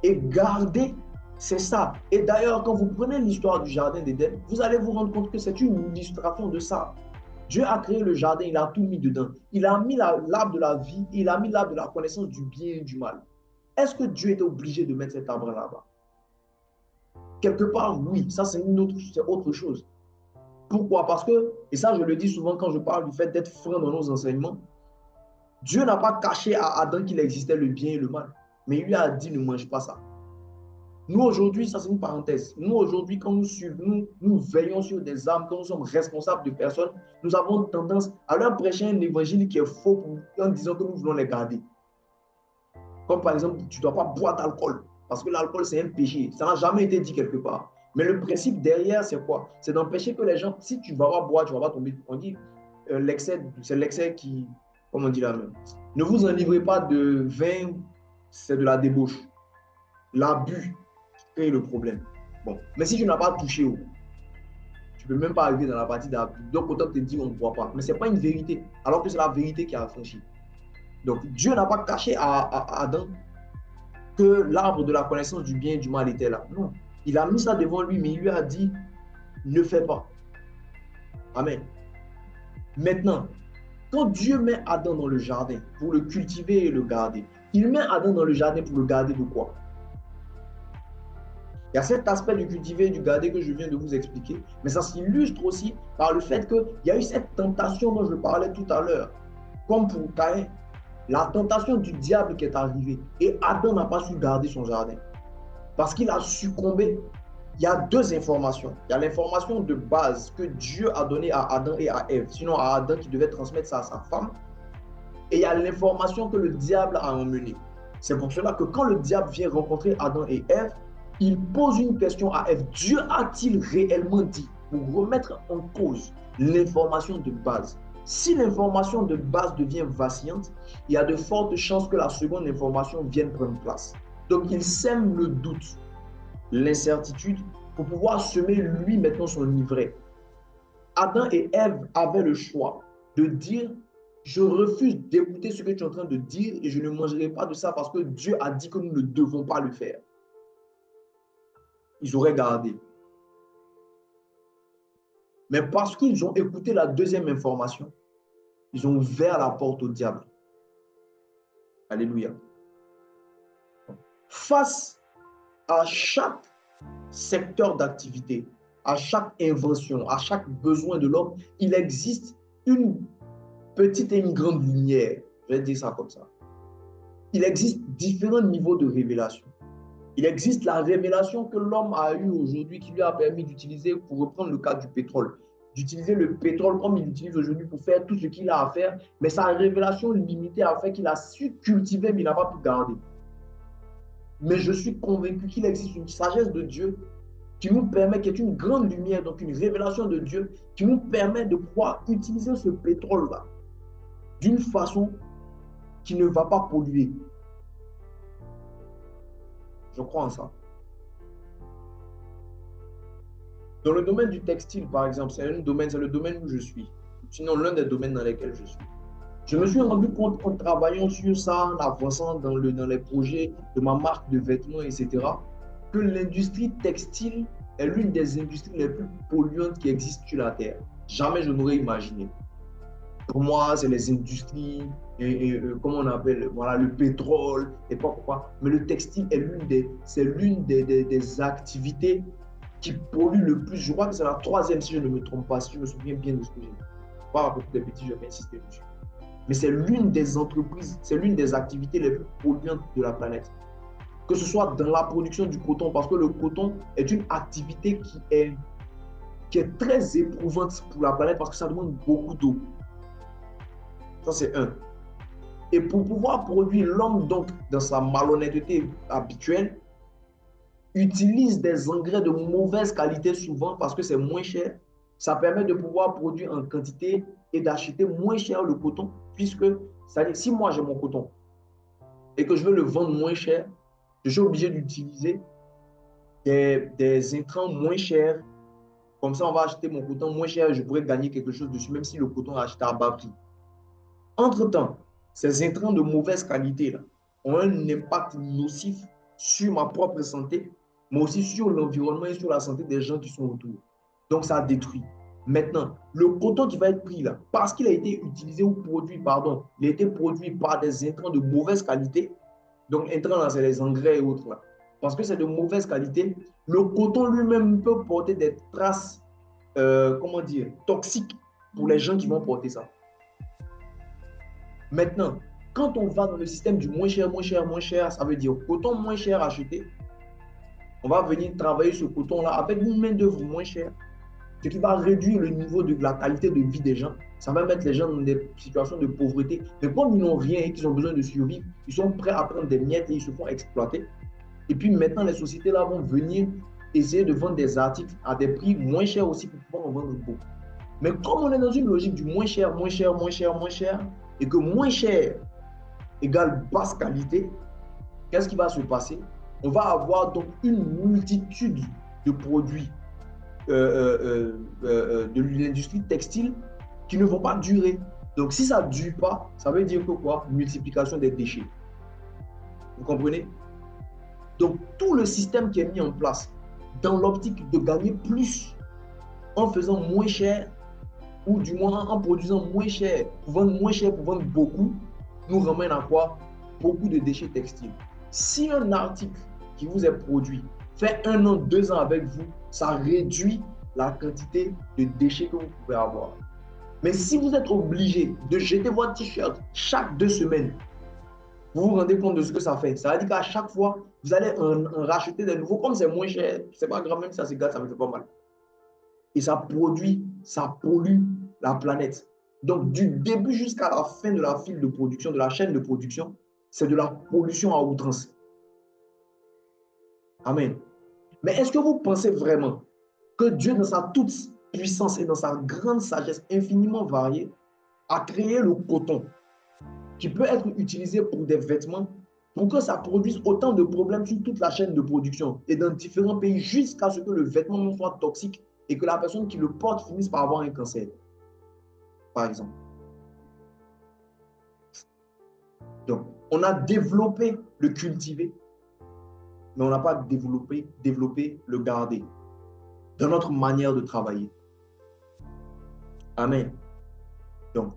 S1: Et garder, c'est ça. Et d'ailleurs, quand vous prenez l'histoire du jardin d'Éden, vous allez vous rendre compte que c'est une illustration de ça. Dieu a créé le jardin, il a tout mis dedans. Il a mis l'arbre de la vie, il a mis l'arbre de la connaissance du bien et du mal. Est-ce que Dieu était obligé de mettre cet arbre là-bas? Quelque part, oui, ça c'est autre chose. Pourquoi? Parce que, et ça je le dis souvent quand je parle du fait d'être franc dans nos enseignements, Dieu n'a pas caché à Adam qu'il existait le bien et le mal, mais il lui a dit ne mange pas ça. Nous aujourd'hui, ça c'est une parenthèse, nous aujourd'hui quand nous suivons, nous veillons sur des âmes, quand nous sommes responsables de personnes, nous avons tendance à leur prêcher un évangile qui est faux en disant que nous voulons les garder. Comme par exemple, tu ne dois pas boire d'alcool, parce que l'alcool, c'est un péché. Ça n'a jamais été dit quelque part. Mais le principe derrière, c'est quoi? C'est d'empêcher que les gens, si tu ne vas pas boire, tu ne vas pas tomber. On dit, l'excès, c'est l'excès qui, comme on dit là même. Ne vous enivrez pas de vin, c'est de la débauche. L'abus crée le problème. Bon, mais si tu n'as pas touché, tu ne peux même pas arriver dans la partie d'abus. Donc, autant te dire, on ne boit pas. Mais ce n'est pas une vérité, alors que c'est la vérité qui a affranchi. Donc, Dieu n'a pas caché à Adam que l'arbre de la connaissance du bien et du mal était là. Non. Il a mis ça devant lui, mais il lui a dit, ne fais pas. Amen. Maintenant, quand Dieu met Adam dans le jardin pour le cultiver et le garder, il met Adam dans le jardin pour le garder de quoi? Il y a cet aspect du cultiver et du garder que je viens de vous expliquer, mais ça s'illustre aussi par le fait qu'il y a eu cette tentation dont je parlais tout à l'heure, comme pour Caïn. La tentation du diable qui est arrivée et Adam n'a pas su garder son jardin parce qu'il a succombé. Il y a deux informations. Il y a l'information de base que Dieu a donnée à Adam et à Ève, sinon à Adam qui devait transmettre ça à sa femme. Et il y a l'information que le diable a emmenée. C'est pour cela que quand le diable vient rencontrer Adam et Ève, il pose une question à Ève. Dieu a-t-il réellement dit, pour remettre en cause l'information de base? Si l'information de base devient vacillante, il y a de fortes chances que la seconde information vienne prendre place. Donc, il sème le doute, l'incertitude, pour pouvoir semer lui maintenant son ivraie. Adam et Ève avaient le choix de dire, je refuse d'écouter ce que tu es en train de dire et je ne mangerai pas de ça parce que Dieu a dit que nous ne devons pas le faire. Ils auraient gardé. Mais parce qu'ils ont écouté la deuxième information, ils ont ouvert la porte au diable. Alléluia. Face à chaque secteur d'activité, à chaque invention, à chaque besoin de l'homme, il existe une petite et une grande lumière. Je vais dire ça comme ça. Il existe différents niveaux de révélation. Il existe la révélation que l'homme a eue aujourd'hui qui lui a permis d'utiliser, pour reprendre le cas du pétrole, d'utiliser le pétrole comme il l'utilise aujourd'hui pour faire tout ce qu'il a à faire, mais sa révélation limitée a fait qu'il a su cultiver, mais il n'a pas pu garder. Mais je suis convaincu qu'il existe une sagesse de Dieu qui nous permet, qui est une grande lumière, donc une révélation de Dieu, qui nous permet de pouvoir utiliser ce pétrole-là d'une façon qui ne va pas polluer. Je crois en ça. Dans le domaine du textile, par exemple, c'est le domaine où je suis. Sinon, l'un des domaines dans lesquels je suis. Je me suis rendu compte en travaillant sur ça, en avançant dans les projets de ma marque de vêtements, etc., que l'industrie textile est l'une des industries les plus polluantes qui existent sur la Terre. Jamais je n'aurais imaginé. Pour moi, c'est les industries, comment on appelle, voilà, le pétrole, et pas pourquoi. Mais le textile est des activités qui polluent le plus. Je crois que c'est la troisième, si je ne me trompe pas, si je me souviens bien de ce que j'ai dit. Pas beaucoup de petits, je vais insister dessus. Mais c'est l'une des entreprises, c'est l'une des activités les plus polluantes de la planète. Que ce soit dans la production du coton, parce que le coton est une activité qui est très éprouvante pour la planète parce que ça demande beaucoup d'eau. Ça, c'est un. Et pour pouvoir produire, l'homme, donc, dans sa malhonnêteté habituelle, utilise des engrais de mauvaise qualité souvent parce que c'est moins cher. Ça permet de pouvoir produire en quantité et d'acheter moins cher le coton, puisque, c'est-à-dire, si moi j'ai mon coton et que je veux le vendre moins cher, je suis obligé d'utiliser des intrants moins chers. Comme ça, on va acheter mon coton moins cher et je pourrais gagner quelque chose dessus, même si le coton est acheté à bas prix. Entre-temps, ces intrants de mauvaise qualité là, ont un impact nocif sur ma propre santé, mais aussi sur l'environnement et sur la santé des gens qui sont autour. Donc, ça détruit. Maintenant, le coton qui va être pris là, parce qu'il a été utilisé ou produit, pardon, il a été produit par des intrants de mauvaise qualité. Donc, intrants là, c'est les engrais et autres là. Parce que c'est de mauvaise qualité, le coton lui-même peut porter des traces, comment dire, toxiques pour les gens qui vont porter ça. Maintenant, quand on va dans le système du moins cher, moins cher, moins cher, ça veut dire coton moins cher acheté. On va venir travailler ce coton-là avec une main-d'œuvre moins chère, ce qui va réduire le niveau de la qualité de vie des gens. Ça va mettre les gens dans des situations de pauvreté. Mais comme ils n'ont rien et qu'ils ont besoin de survivre, ils sont prêts à prendre des miettes et ils se font exploiter. Et puis maintenant, les sociétés-là vont venir essayer de vendre des articles à des prix moins chers aussi pour pouvoir en vendre beaucoup. Mais comme on est dans une logique du moins cher, moins cher, moins cher, moins cher, et que moins cher égale basse qualité, qu'est-ce qui va se passer? On va avoir donc une multitude de produits de l'industrie textile qui ne vont pas durer. Donc, si ça ne dure pas, ça veut dire que quoi? Multiplication des déchets. Vous comprenez? Donc, tout le système qui est mis en place dans l'optique de gagner plus en faisant moins cher, ou du moins en produisant moins cher, pour vendre moins cher, pour vendre beaucoup, nous ramène à quoi? Beaucoup de déchets textiles. Si un article qui vous est produit fait 1 an, 2 ans avec vous, ça réduit la quantité de déchets que vous pouvez avoir. Mais si vous êtes obligé de jeter votre t-shirt chaque 2 semaines, vous vous rendez compte de ce que ça fait. Ça veut dire qu'à chaque fois, vous allez en racheter des nouveaux. Comme c'est moins cher, c'est pas grave, même si ça se gâte, ça me fait pas mal. Et ça produit, ça pollue la planète. Donc, du début jusqu'à la fin de la file de production, de la chaîne de production, c'est de la pollution à outrance. Amen. Mais est-ce que vous pensez vraiment que Dieu, dans sa toute puissance et dans sa grande sagesse infiniment variée, a créé le coton qui peut être utilisé pour des vêtements pour que ça produise autant de problèmes sur toute la chaîne de production et dans différents pays jusqu'à ce que le vêtement soit toxique et que la personne qui le porte finisse par avoir un cancer, par exemple. Donc, on a développé le cultiver, mais on n'a pas développé le garder dans notre manière de travailler. Amen. Donc,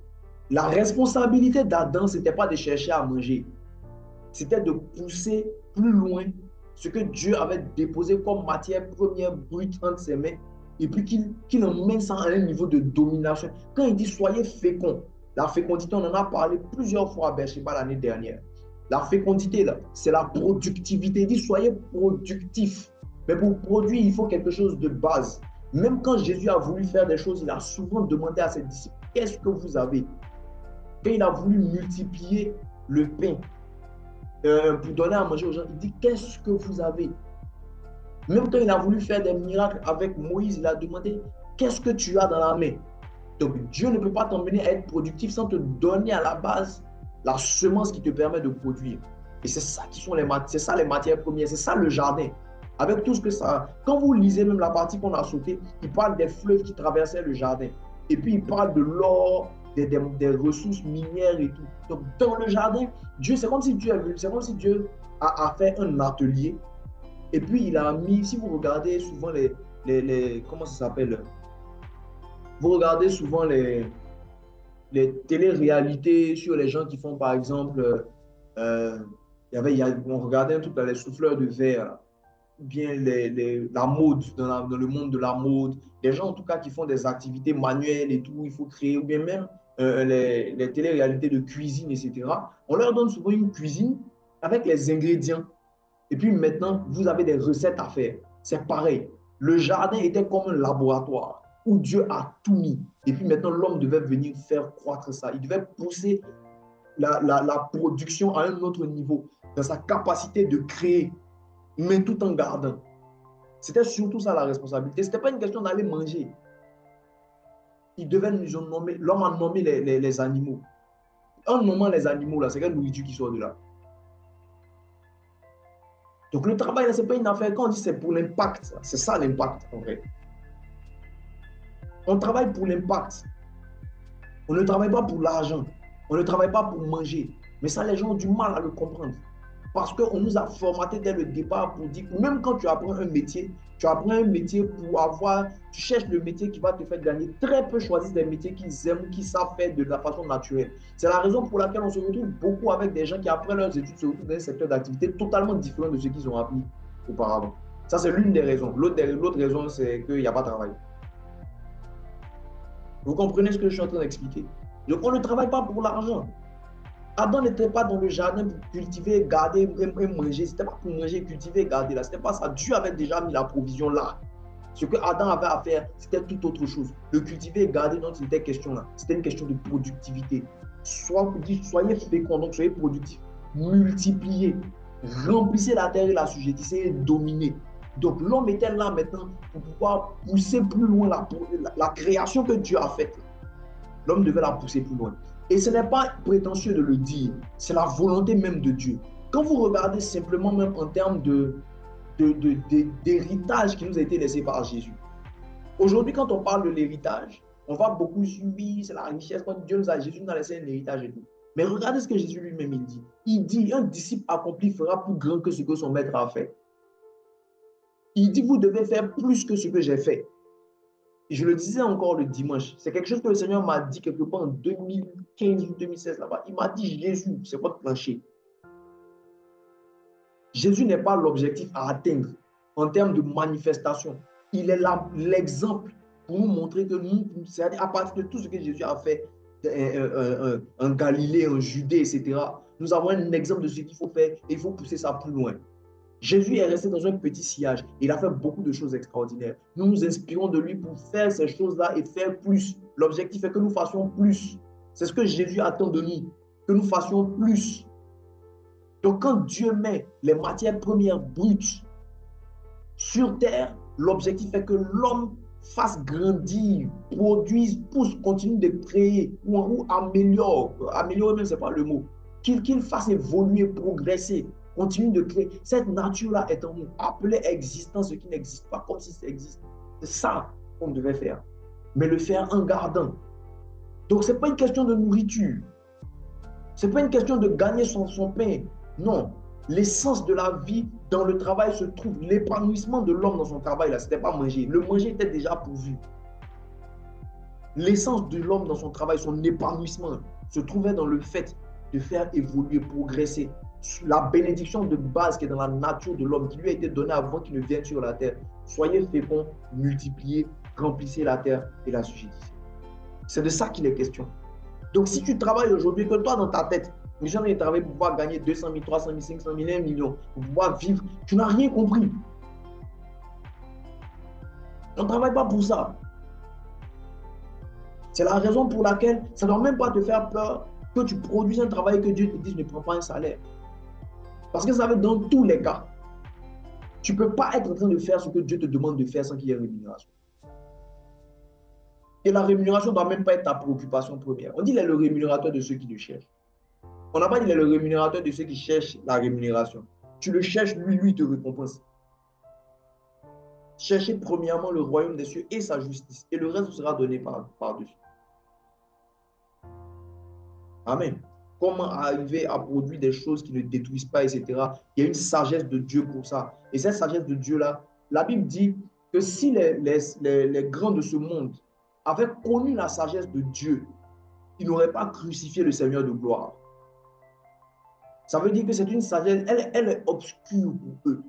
S1: la responsabilité d'Adam, ce n'était pas de chercher à manger, c'était de pousser plus loin ce que Dieu avait déposé comme matière première brute entre ses mains et puis qu'il emmène ça à un niveau de domination. Quand il dit soyez féconds, la fécondité, on en a parlé plusieurs fois à Beersheba l'année dernière. La fécondité, c'est la productivité. Il dit soyez productifs. Mais pour produire, il faut quelque chose de base. Même quand Jésus a voulu faire des choses, il a souvent demandé à ses disciples, qu'est-ce que vous avez? Quand il a voulu multiplier le pain pour donner à manger aux gens, il dit, qu'est-ce que vous avez? Même quand il a voulu faire des miracles avec Moïse, il a demandé, qu'est-ce que tu as dans la main? Donc, Dieu ne peut pas t'emmener à être productif sans te donner à la base la semence qui te permet de produire. Et c'est ça qui sont c'est ça les matières premières, c'est ça le jardin. Avec tout ce que ça. Quand vous lisez même la partie qu'on a sautée, il parle des fleuves qui traversaient le jardin. Et puis il parle de l'or, des ressources minières et tout. Donc dans le jardin, Dieu, c'est comme si Dieu a fait un atelier. Et puis il a mis, si vous regardez souvent comment ça s'appelle? Vous regardez souvent les télé-réalités sur les gens qui font, par exemple, euh, on regardait un truc là, les souffleurs de verre, bien la mode, dans le monde de la mode, des gens en tout cas qui font des activités manuelles et tout, il faut créer, ou bien même les télé-réalités de cuisine, etc. On leur donne souvent une cuisine avec les ingrédients. Et puis maintenant, vous avez des recettes à faire. C'est pareil. Le jardin était comme un laboratoire où Dieu a tout mis. Et puis maintenant, l'homme devait venir faire croître ça. Il devait pousser la production à un autre niveau, dans sa capacité de créer, mais tout en gardant. C'était surtout ça la responsabilité. Ce n'était pas une question d'aller manger. Ils devaient nous nommer, l'homme a nommé les animaux. En nommant les animaux, là, c'est quelle nourriture qui sort de là? Donc le travail, ce n'est pas une affaire. Quand on dit c'est pour l'impact, c'est ça l'impact en vrai. On travaille pour l'impact. On ne travaille pas pour l'argent. On ne travaille pas pour manger. Mais ça, les gens ont du mal à le comprendre. Parce qu'on nous a formaté dès le départ pour dire que même quand tu apprends un métier, tu apprends un métier tu cherches le métier qui va te faire gagner. Très peu choisissent des métiers qu'ils aiment, qu'ils savent faire de la façon naturelle. C'est la raison pour laquelle on se retrouve beaucoup avec des gens qui, après leurs études, se retrouvent dans un secteur d'activité totalement différent de ce qu'ils ont appris auparavant. Ça, c'est l'une des raisons. L'autre raison, c'est qu'il n'y a pas de travail. Vous comprenez ce que je suis en train d'expliquer? Donc, on ne travaille pas pour l'argent. Adam n'était pas dans le jardin pour cultiver, garder et manger. Ce n'était pas pour manger, cultiver, garder là. Ce n'était pas ça. Dieu avait déjà mis la provision là. Ce que Adam avait à faire, c'était tout autre chose. Le cultiver et garder, donc, c'était question là. C'était une question de productivité. Soyez fécond, donc soyez productif. Multipliez. Remplissez la terre et la sujettissez et dominez. Donc l'homme était là maintenant pour pouvoir pousser plus loin la création que Dieu a faite. L'homme devait la pousser plus loin. Et ce n'est pas prétentieux de le dire, c'est la volonté même de Dieu. Quand vous regardez simplement même en termes d'héritage qui nous a été laissé par Jésus. Aujourd'hui, quand on parle de l'héritage, on va beaucoup subir, c'est la richesse, quand Jésus nous a laissé un héritage et tout. Mais regardez ce que Jésus lui-même il dit. Il dit, un disciple accompli fera plus grand que ce que son maître a fait. Il dit, vous devez faire plus que ce que j'ai fait. Et je le disais encore le dimanche, c'est quelque chose que le Seigneur m'a dit quelque part en 2015 ou 2016 là-bas. Il m'a dit, Jésus, c'est votre plancher. Jésus n'est pas l'objectif à atteindre en termes de manifestation. Il est l'exemple pour nous montrer que nous, c'est-à-dire à partir de tout ce que Jésus a fait en Galilée, en Judée, etc., nous avons un exemple de ce qu'il faut faire et il faut pousser ça plus loin. Jésus est resté dans un petit sillage. Il a fait beaucoup de choses extraordinaires. Nous nous inspirons de lui pour faire ces choses-là et faire plus. L'objectif est que nous fassions plus. C'est ce que Jésus attend de nous, que nous fassions plus. Donc quand Dieu met les matières premières brutes sur terre, l'objectif est que l'homme fasse grandir, produise, pousse, continue de créer ou améliore. Améliorer même, ce n'est pas le mot. Qu'il fasse évoluer, progresser, continue de créer. Cette nature-là est en nous, appeler existence ce qui n'existe pas, comme si ça existe. C'est ça qu'on devait faire. Mais le faire en gardant. Donc, ce n'est pas une question de nourriture. Ce n'est pas une question de gagner son pain. Non. L'essence de la vie dans le travail se trouve. L'épanouissement de l'homme dans son travail, là, ce n'était pas manger. Le manger était déjà pourvu. L'essence de l'homme dans son travail, son épanouissement, se trouvait dans le fait de faire évoluer, progresser. La bénédiction de base qui est dans la nature de l'homme, qui lui a été donnée avant qu'il ne vienne sur la terre. Soyez féconds, multipliez, remplissez la terre et la sujettissez. C'est de ça qu'il est question. Donc, si tu travailles aujourd'hui, que toi, dans ta tête, les gens ont travaillé pour pouvoir gagner 200 000, 300 000, 500 000, 1 million, pour pouvoir vivre, tu n'as rien compris. On ne travaille pas pour ça. C'est la raison pour laquelle ça ne doit même pas te faire peur que tu produises un travail et que Dieu te dise ne prends pas un salaire. Parce que ça veut dans tous les cas. Tu ne peux pas être en train de faire ce que Dieu te demande de faire sans qu'il y ait rémunération. Et la rémunération ne doit même pas être ta préoccupation première. On dit qu'il est le rémunérateur de ceux qui le cherchent. On n'a pas dit qu'il est le rémunérateur de ceux qui cherchent la rémunération. Tu le cherches, lui te récompense. Cherchez premièrement le royaume des cieux et sa justice, et le reste vous sera donné par-dessus. Amen. Comment arriver à produire des choses qui ne détruisent pas, etc. Il y a une sagesse de Dieu pour ça. Et cette sagesse de Dieu-là, la Bible dit que si les grands de ce monde avaient connu la sagesse de Dieu, ils n'auraient pas crucifié le Seigneur de gloire. Ça veut dire que c'est une sagesse, elle est obscure pour eux.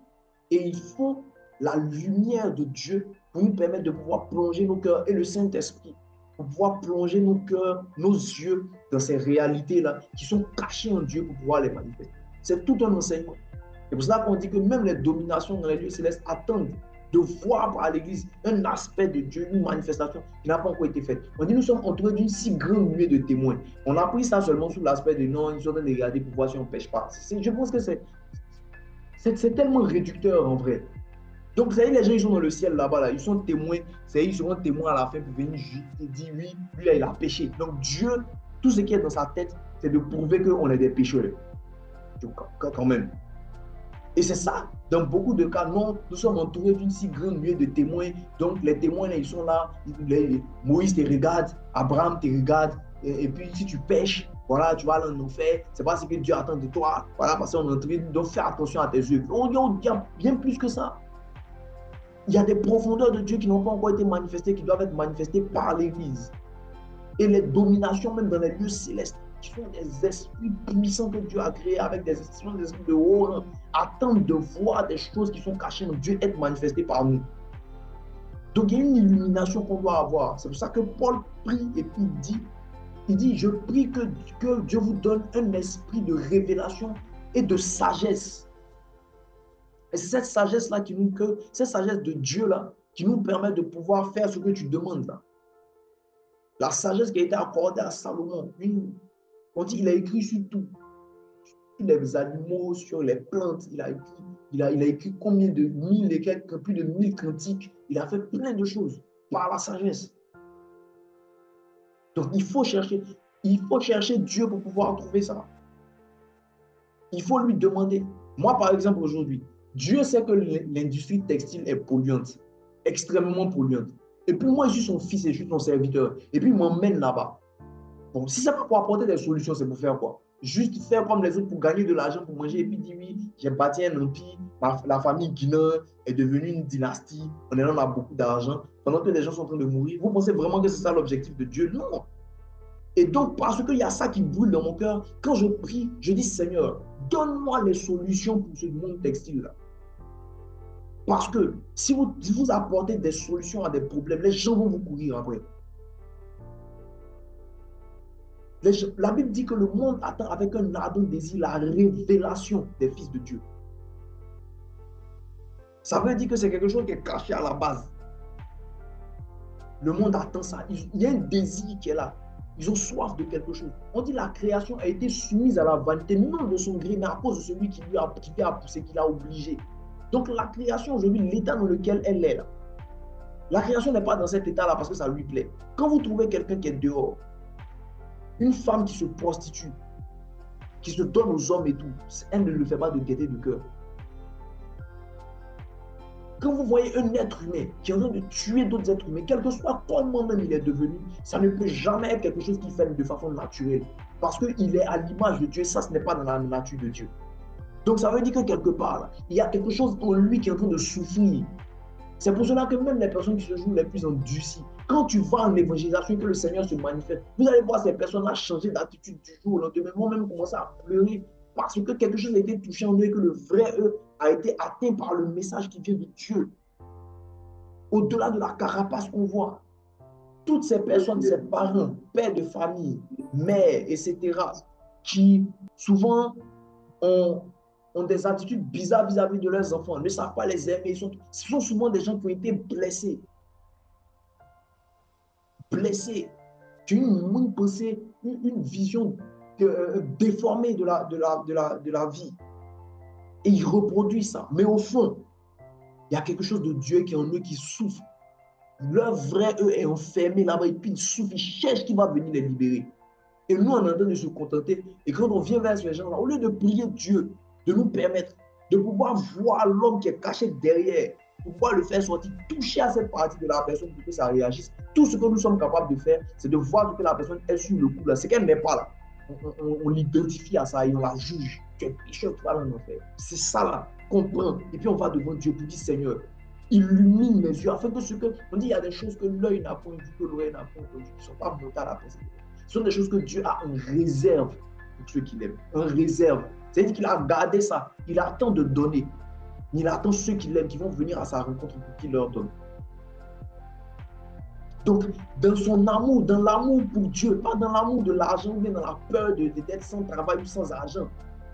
S1: Et il faut la lumière de Dieu pour nous permettre de pouvoir plonger nos cœurs et le Saint-Esprit pour pouvoir plonger nos cœurs, nos yeux dans ces réalités-là qui sont cachées en Dieu pour pouvoir les manifester. C'est tout un enseignement. C'est pour cela qu'on dit que même les dominations dans les lieux célestes attendent de voir par l'Église un aspect de Dieu, une manifestation qui n'a pas encore été faite. On dit nous sommes entourés d'une si grande nuée de témoins. On a pris ça seulement sous l'aspect de non, ils sont en train de regarder pour voir si on ne pêche pas. Je pense que c'est tellement réducteur en vrai. Donc, vous savez, les gens, ils sont dans le ciel là-bas, là, ils sont témoins, ils seront témoins à la fin pour venir juger et dire oui, lui là, il a péché. Donc, Dieu, tout ce qui est dans sa tête, c'est de prouver qu'on est des pécheurs. Donc, quand même. Et c'est ça, dans beaucoup de cas, non, nous sommes entourés d'une si grande nuée de témoins. Donc, les témoins, là, ils sont là, Moïse te regarde, Abraham te regarde, et puis si tu pêches, voilà, tu vas aller en enfer, c'est pas ce que Dieu attend de toi, voilà, parce qu'on est en train de faire attention à tes yeux. Il y a bien plus que ça. Il y a des profondeurs de Dieu qui n'ont pas encore été manifestées, qui doivent être manifestées par l'Église. Et les dominations, même dans les lieux célestes, qui sont des esprits puissants que Dieu a créés avec des esprits de haut rang, attendent de voir des choses qui sont cachées en Dieu être manifestées par nous. Donc il y a une illumination qu'on doit avoir. C'est pour ça que Paul prie et puis il dit, je prie que Dieu vous donne un esprit de révélation et de sagesse. Et c'est cette sagesse-là cette sagesse de Dieu-là, qui nous permet de pouvoir faire ce que tu demandes là. La sagesse qui a été accordée à Salomon, on dit, il a écrit sur tout, sur les animaux, sur les plantes, il a écrit combien de mille et quelques, plus de 1000 cantiques, il a fait plein de choses par la sagesse. Donc il faut chercher Dieu pour pouvoir trouver ça. Il faut lui demander. Moi, par exemple, aujourd'hui, Dieu sait que l'industrie textile est polluante, extrêmement polluante. Et puis moi, je suis son fils et je suis son serviteur. Et puis il m'emmène là-bas. Bon, si ce n'est pas pour apporter des solutions, c'est pour faire quoi? Juste faire comme les autres pour gagner de l'argent, pour manger, et puis dire oui, j'ai bâti un empire, la famille Guinan est devenue une dynastie, on a beaucoup d'argent, pendant que les gens sont en train de mourir. Vous pensez vraiment que c'est ça l'objectif de Dieu? Non. Et donc, parce qu'il y a ça qui brûle dans mon cœur, quand je prie, je dis Seigneur, donne-moi les solutions pour ce monde textile-là. Parce que si vous apportez des solutions à des problèmes, les gens vont vous courir après. La Bible dit que le monde attend avec un ardent désir la révélation des fils de Dieu. Ça veut dire que c'est quelque chose qui est caché à la base. Le monde attend ça. Il y a un désir qui est là. Ils ont soif de quelque chose. On dit que la création a été soumise à la vanité, non de son gré, mais à cause de celui qui lui a poussé, qui l'a obligé. Donc la création aujourd'hui, l'état dans lequel elle est là. La création n'est pas dans cet état-là parce que ça lui plaît. Quand vous trouvez quelqu'un qui est dehors, une femme qui se prostitue, qui se donne aux hommes et tout, elle ne le fait pas de gaieté de cœur. Quand vous voyez un être humain qui est en train de tuer d'autres êtres humains, quel que soit comment même il est devenu, ça ne peut jamais être quelque chose qu'il fait de façon naturelle. Parce qu'il est à l'image de Dieu, ça ce n'est pas dans la nature de Dieu. Donc ça veut dire que quelque part, là, il y a quelque chose en lui qui est en train de souffrir. C'est pour cela que même les personnes qui se jouent les plus endurcies, quand tu vas en évangélisation, que le Seigneur se manifeste, vous allez voir ces personnes-là changer d'attitude du jour au lendemain, vont même commencer à pleurer parce que quelque chose a été touché en eux et que le vrai eux a été atteint par le message qui vient de Dieu. Au-delà de la carapace qu'on voit, toutes ces personnes, ces parents, pères de famille, mères, etc., qui souvent ont des attitudes bizarres vis-à-vis de leurs enfants, ne savent pas les aimer. Ce sont souvent des gens qui ont été blessés. Blessés. Qui ont une pensée, une vision déformée de la vie. Et ils reproduisent ça. Mais au fond, il y a quelque chose de Dieu qui est en eux qui souffre. Leur vrai eux est enfermé là-bas et puis ils souffrent, ils cherchent qui va venir les libérer. Et nous, on est en train de se contenter. Et quand on vient vers ces gens-là, au lieu de prier Dieu, de nous permettre de pouvoir voir l'homme qui est caché derrière, pour pouvoir le faire sortir, toucher à cette partie de la personne pour que ça réagisse, tout ce que nous sommes capables de faire, c'est de voir que la personne est sur le coup là. C'est qu'elle n'est pas là. On l'identifie à ça et on la juge. Tu es pécheur, tu vas en enfer. C'est ça là qu'on prend. Et puis on va devant Dieu pour dire Seigneur, illumine mes yeux afin que ce que. On dit il y a des choses que l'œil n'a point vu, que l'oreille n'a point entendu, qui ne sont pas montées à la pensée. Ce sont des choses que Dieu a en réserve pour ceux qui l'aiment. En réserve. C'est-à-dire qu'il a gardé ça. Il attend de donner. Il attend ceux qui l'aiment, qui vont venir à sa rencontre pour qu'il leur donne. Donc, dans son amour, dans l'amour pour Dieu, pas dans l'amour de l'argent, mais dans la peur d'être sans travail ou sans argent.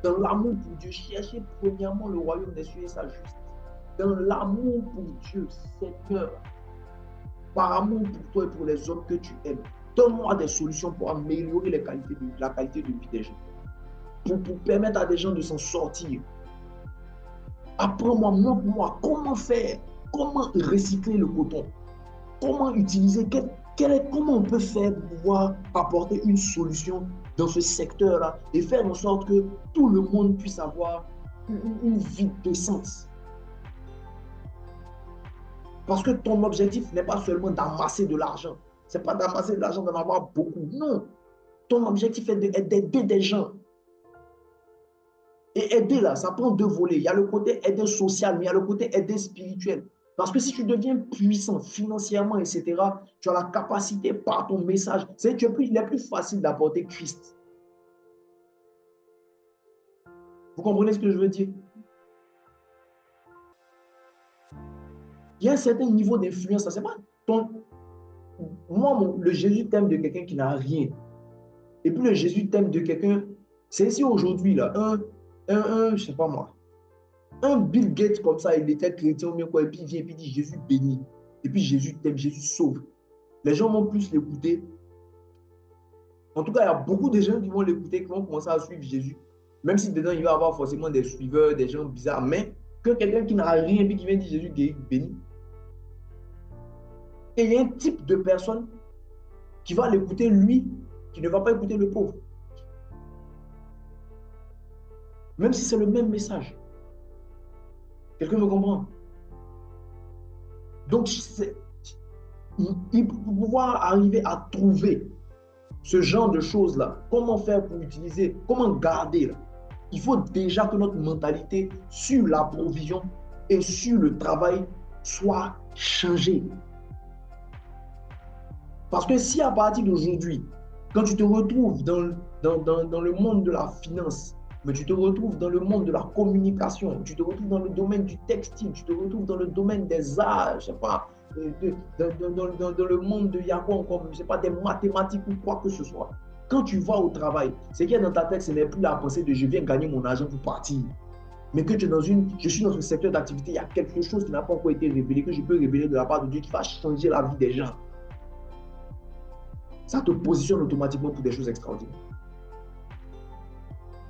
S1: Dans l'amour pour Dieu, cherchez premièrement le royaume des cieux et sa justice. Dans l'amour pour Dieu, Seigneur, par amour pour toi et pour les hommes que tu aimes, donne-moi des solutions pour améliorer la qualité de vie des gens. Pour permettre à des gens de s'en sortir. Apprends-moi, montre-moi comment faire, comment recycler le coton, comment utiliser, comment on peut faire pour pouvoir apporter une solution dans ce secteur-là et faire en sorte que tout le monde puisse avoir une vie de sens. Parce que ton objectif n'est pas seulement d'amasser de l'argent. Ce n'est pas d'amasser de l'argent, d'en avoir beaucoup. Non. Ton objectif est d'aider des gens. Et aider là, ça prend deux volets. Il y a le côté aider social, mais il y a le côté aider spirituel. Parce que si tu deviens puissant financièrement, etc., tu as la capacité par ton message. Il est plus facile d'apporter Christ. Vous comprenez ce que je veux dire? Il y a un certain niveau d'influence. C'est pas moi, le Jésus t'aime de quelqu'un qui n'a rien. Et puis le Jésus t'aime de quelqu'un. C'est si aujourd'hui, là, je sais pas moi, un Bill Gates comme ça, il était chrétien, et puis il vient et puis il dit Jésus bénit. Et puis Jésus t'aime, Jésus sauve. Les gens vont plus l'écouter. En tout cas, il y a beaucoup de gens qui vont l'écouter, qui vont commencer à suivre Jésus. Même si dedans, il va y avoir forcément des suiveurs, des gens bizarres. Mais que quelqu'un qui n'a rien et puis qui vient dire Jésus bénit. Et il y a un type de personne qui va l'écouter, lui, qui ne va pas écouter le pauvre. Même si c'est le même message. Quelqu'un me comprend? Donc, pour pouvoir arriver à trouver ce genre de choses-là, comment faire pour utiliser, comment garder, là, il faut déjà que notre mentalité sur la provision et sur le travail soit changée. Parce que si à partir d'aujourd'hui, quand tu te retrouves dans le monde de la finance, mais tu te retrouves dans le monde de la communication, tu te retrouves dans le domaine du textile, tu te retrouves dans le domaine des arts, je sais pas, dans le monde de Yahoo encore, je sais pas, des mathématiques ou quoi que ce soit. Quand tu vas au travail, ce qui est dans ta tête, ce n'est plus la pensée de je viens gagner mon argent pour partir. Mais que tu es je suis dans ce secteur d'activité, il y a quelque chose qui n'a pas encore été révélé, que je peux révéler de la part de Dieu qui va changer la vie des gens. Ça te positionne automatiquement pour des choses extraordinaires.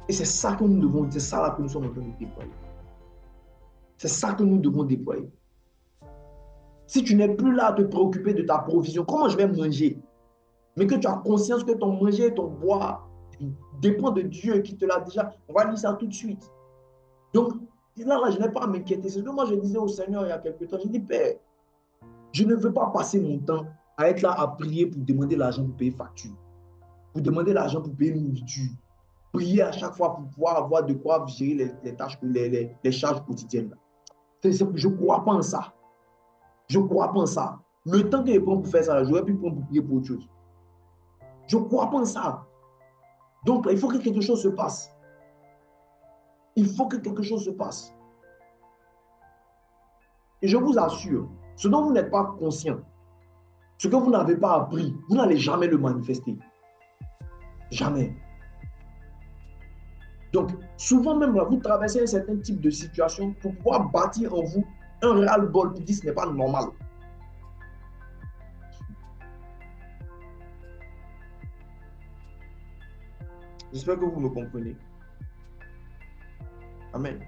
S1: Et c'est ça que nous devons, c'est ça là que nous sommes en train de déployer. C'est ça que nous devons déployer. Si tu n'es plus là à te préoccuper de ta provision, comment je vais manger? Mais que tu as conscience que ton manger et ton boire dépend de Dieu qui te l'a déjà. On va lire ça tout de suite. Donc, là, je n'ai pas à m'inquiéter. C'est ce que moi je disais au Seigneur il y a quelque temps. Je dis, Père, je ne veux pas passer mon temps à être là à prier pour demander l'argent pour payer facture, pour demander l'argent pour payer nourriture, prier à chaque fois pour pouvoir avoir de quoi gérer les tâches, les charges quotidiennes. Je ne crois pas en ça. Je ne crois pas en ça. Le temps que je prends pour faire ça, j'aurais pu prendre pour prier pour autre chose. Je ne crois pas en ça. Donc, il faut que quelque chose se passe. Il faut que quelque chose se passe. Et je vous assure, ce dont vous n'êtes pas conscient, ce que vous n'avez pas appris, vous n'allez jamais le manifester. Jamais. Donc, souvent même, là, vous traversez un certain type de situation pour pouvoir bâtir en vous un ras-le-bol pour dire que ce n'est pas normal. J'espère que vous me comprenez. Amen.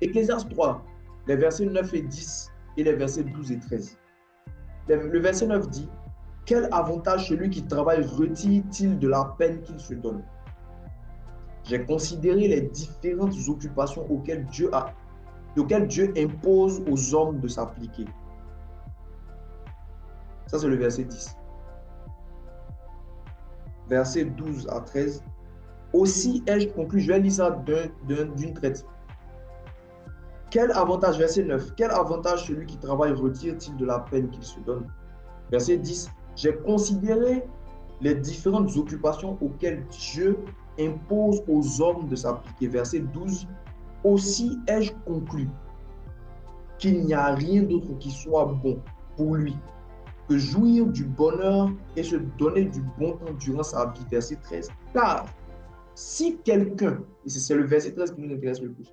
S1: Ecclésiaste 3, les versets 9 et 10 et les versets 12 et 13. Le verset 9 dit, Quel avantage celui qui travaille retire-t-il de la peine qu'il se donne? J'ai considéré les différentes occupations auxquelles Dieu impose aux hommes de s'appliquer. Ça, c'est le verset 10. Verset 12 à 13. Aussi ai-je conclu, je vais lire ça d'une traite. Quel avantage, verset 9, quel avantage celui qui travaille retire-t-il de la peine qu'il se donne? Verset 10, j'ai considéré les différentes occupations auxquelles Dieu impose aux hommes de s'appliquer. Verset 12, aussi ai-je conclu qu'il n'y a rien d'autre qui soit bon pour lui que jouir du bonheur et se donner du bon temps durant sa vie. Verset 13, car si quelqu'un, et c'est le verset 13 qui nous intéresse le plus,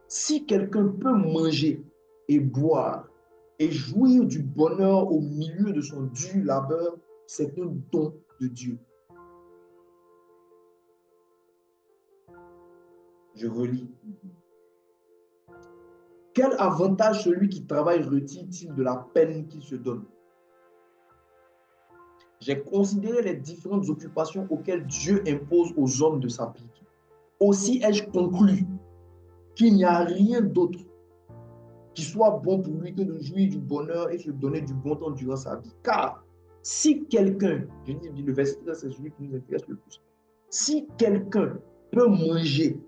S1: si quelqu'un peut manger et boire et jouir du bonheur au milieu de son dur labeur, c'est un don de Dieu. Je relis. Quel avantage celui qui travaille retire-t-il de la peine qu'il se donne? J'ai considéré les différentes occupations auxquelles Dieu impose aux hommes de s'appliquer. Aussi ai-je conclu qu'il n'y a rien d'autre qui soit bon pour lui que de jouir du bonheur et se donner du bon temps durant sa vie. Car si quelqu'un, je dis le verset, c'est celui qui nous intéresse le plus, si quelqu'un peut manger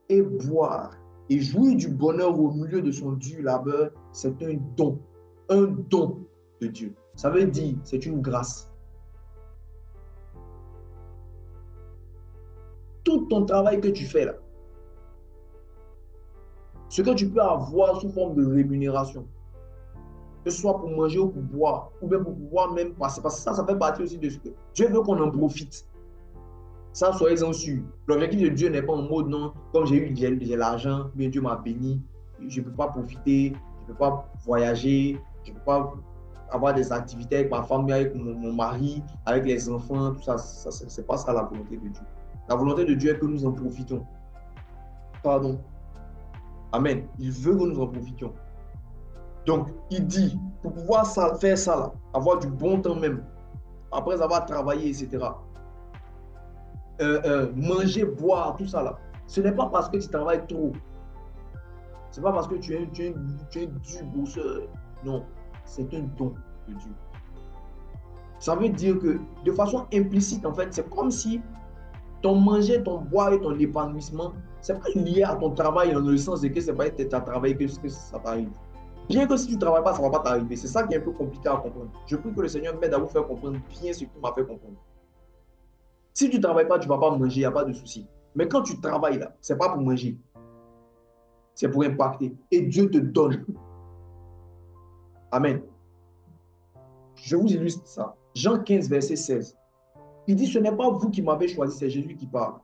S1: et boire et jouir du bonheur au milieu de son dur labeur, c'est un don de Dieu. Ça veut dire, c'est une grâce. Tout ton travail que tu fais là, ce que tu peux avoir sous forme de rémunération, que ce soit pour manger ou pour boire, ou bien pour pouvoir même passer, parce que ça fait partie aussi de ce que Dieu veut qu'on en profite. Ça, soyez-en sûrs. L'objectif de Dieu n'est pas en mode non, comme j'ai l'argent, bien Dieu m'a béni, je ne peux pas profiter, je ne peux pas voyager, je ne peux pas avoir des activités avec ma femme, avec mon mari, avec les enfants, tout ça, ce n'est pas ça la volonté de Dieu. La volonté de Dieu est que nous en profitions. Pardon. Amen. Il veut que nous en profitions. Donc, il dit, pour pouvoir faire ça, là, avoir du bon temps même, après avoir travaillé, etc., manger, boire, tout ça là, ce n'est pas parce que tu travailles trop. Ce n'est pas parce que tu es du bosseur. Non, c'est un don de Dieu. Ça veut dire que de façon implicite, en fait, c'est comme si ton manger, ton boire et ton épanouissement, ce n'est pas lié à ton travail dans le sens de que ce n'est pas ta travail que ça t'arrive. Bien que si tu ne travailles pas, ça ne va pas t'arriver. C'est ça qui est un peu compliqué à comprendre. Je prie que le Seigneur m'aide à vous faire comprendre bien ce qu'il m'a fait comprendre. Si tu ne travailles pas, tu ne vas pas manger, il n'y a pas de souci. Mais quand tu travailles là, ce n'est pas pour manger. C'est pour impacter. Et Dieu te donne. Amen. Je vous illustre ça. Jean 15, verset 16. Il dit, ce n'est pas vous qui m'avez choisi, c'est Jésus qui parle.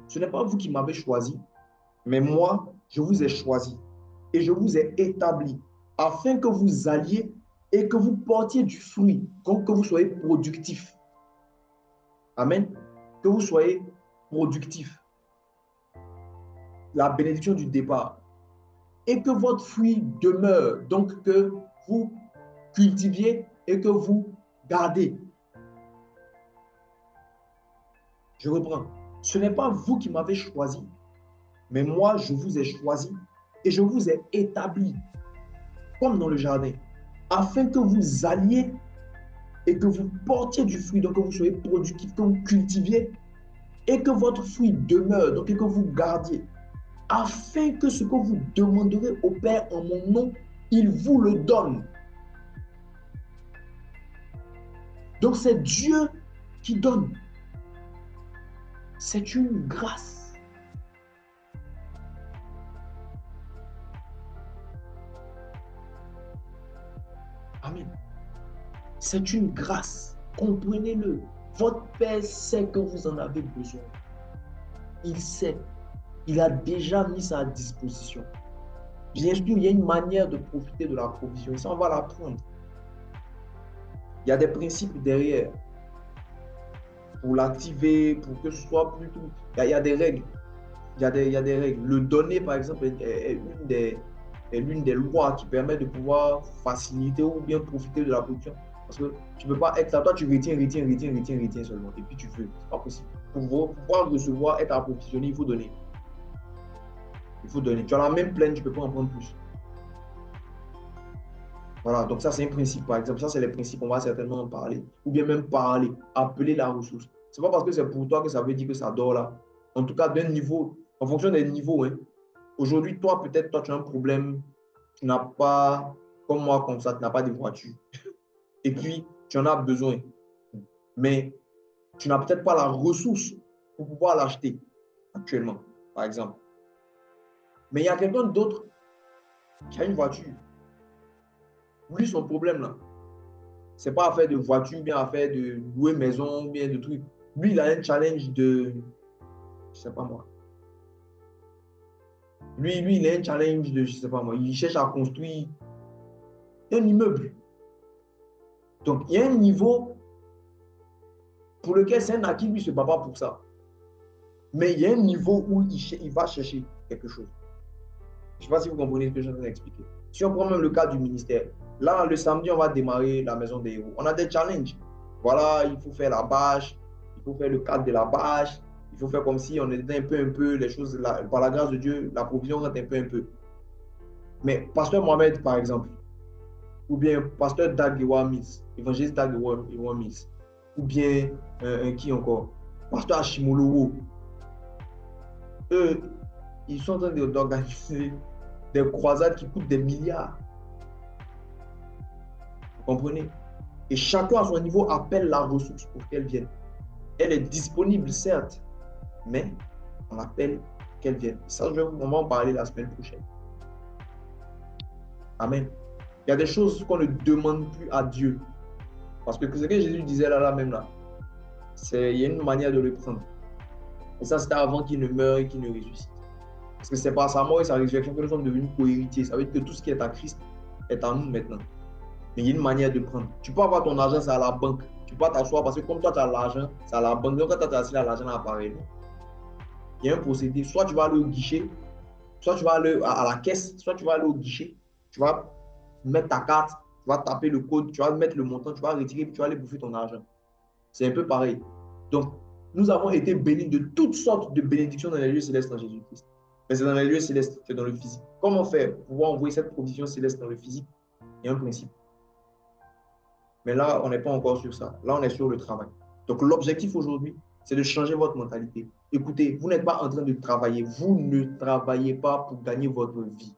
S1: Ce n'est pas vous qui m'avez choisi, mais moi, je vous ai choisi et je vous ai établi afin que vous alliez et que vous portiez du fruit, donc que vous soyez productif. Amen. Que vous soyez productif. La bénédiction du départ. Et que votre fruit demeure, donc que vous cultiviez et que vous gardez. Je reprends. Ce n'est pas vous qui m'avez choisi, mais moi, je vous ai choisi et je vous ai établi, comme dans le jardin, afin que vous alliez et que vous portiez du fruit, donc que vous soyez productif, que vous cultiviez et que votre fruit demeure, donc que vous gardiez, afin que ce que vous demanderez au Père en mon nom, il vous le donne. Donc c'est Dieu qui donne. C'est une grâce. Amen. C'est une grâce. Comprenez-le. Votre Père sait que vous en avez besoin. Il sait. Il a déjà mis ça à disposition. Bien sûr, il y a une manière de profiter de la provision. Ça, on va l'apprendre. Il y a des principes derrière. Pour l'activer, pour que ce soit plus tout. Il y a des règles. Il y a des règles. Le donner, par exemple, est l'une des lois qui permet de pouvoir faciliter ou bien profiter de la production. Parce que tu ne peux pas être là, toi tu retiens seulement. Et puis tu veux. C'est pas possible. Pour pouvoir recevoir, être approvisionné, il faut donner. Il faut donner. Tu as la même pleine, tu ne peux pas en prendre plus. Voilà, donc ça c'est un principe par exemple. Ça c'est les principes, on va certainement en parler. Ou bien même parler, appeler la ressource. Ce n'est pas parce que c'est pour toi que ça veut dire que ça dort là. En tout cas, d'un niveau, en fonction des niveaux. Hein. Aujourd'hui, toi, peut-être, toi, tu as un problème. Tu n'as pas, comme moi, comme ça, tu n'as pas de voiture. Et puis, tu en as besoin. Mais tu n'as peut-être pas la ressource pour pouvoir l'acheter actuellement, par exemple. Mais il y a quelqu'un d'autre qui a une voiture. Lui, son problème, là, ce n'est pas affaire de voiture, bien affaire de louer maison, bien de trucs. Lui, il a un challenge de, je ne sais pas moi. Lui, il a un challenge de, je ne sais pas moi. Il cherche à construire un immeuble. Donc, il y a un niveau pour lequel c'est un acquis, lui, il ne se bat pas pour ça. Mais il y a un niveau où il va chercher quelque chose. Je ne sais pas si vous comprenez ce que je viens d'expliquer. Si on prend même le cas du ministère, là, le samedi, on va démarrer la maison des héros. On a des challenges. Voilà, il faut faire la bâche, il faut faire le cadre de la bâche, il faut faire comme si on était un peu, les choses, là, par la grâce de Dieu, la provision rentre un peu. Mais Pasteur Mohamed, par exemple, ou bien Pasteur Dag Mills, évangéliste Dag Mills, ou bien qui encore? Pasteur Ashimolowo, eux, ils sont en train d'organiser des croisades qui coûtent des milliards. Vous comprenez? Et chacun à son niveau appelle la ressource pour qu'elle vienne. Elle est disponible, certes, mais on appelle qu'elle vienne. Ça, on va en parler la semaine prochaine. Amen. Il y a des choses qu'on ne demande plus à Dieu. Parce que ce que Jésus disait là même là, il y a une manière de le prendre. Et ça, c'était avant qu'il ne meure et qu'il ne ressuscite. Parce que c'est par sa mort et sa résurrection que nous sommes devenus co-héritiers. Ça veut dire que tout ce qui est à Christ est à nous maintenant. Mais il y a une manière de prendre. Tu peux avoir ton argent, c'est à la banque. Tu peux t'asseoir parce que comme toi, tu as l'argent, c'est à la banque. Donc, quand tu as assis là, l'argent apparaît. Il y a un procédé. Soit tu vas aller au guichet, soit tu vas aller à la caisse, soit tu vas aller au guichet. Tu vas mettre ta carte, tu vas taper le code, tu vas mettre le montant, tu vas retirer, puis tu vas aller bouffer ton argent. C'est un peu pareil. Donc, nous avons été bénis de toutes sortes de bénédictions dans les lieux célestes en Jésus-Christ. Mais c'est dans les lieux célestes, c'est dans le physique. Comment faire pour pouvoir envoyer cette provision céleste dans le physique? Il y a un principe. Mais là, on n'est pas encore sur ça. Là, on est sur le travail. Donc, l'objectif aujourd'hui, c'est de changer votre mentalité. Écoutez, vous n'êtes pas en train de travailler. Vous ne travaillez pas pour gagner votre vie.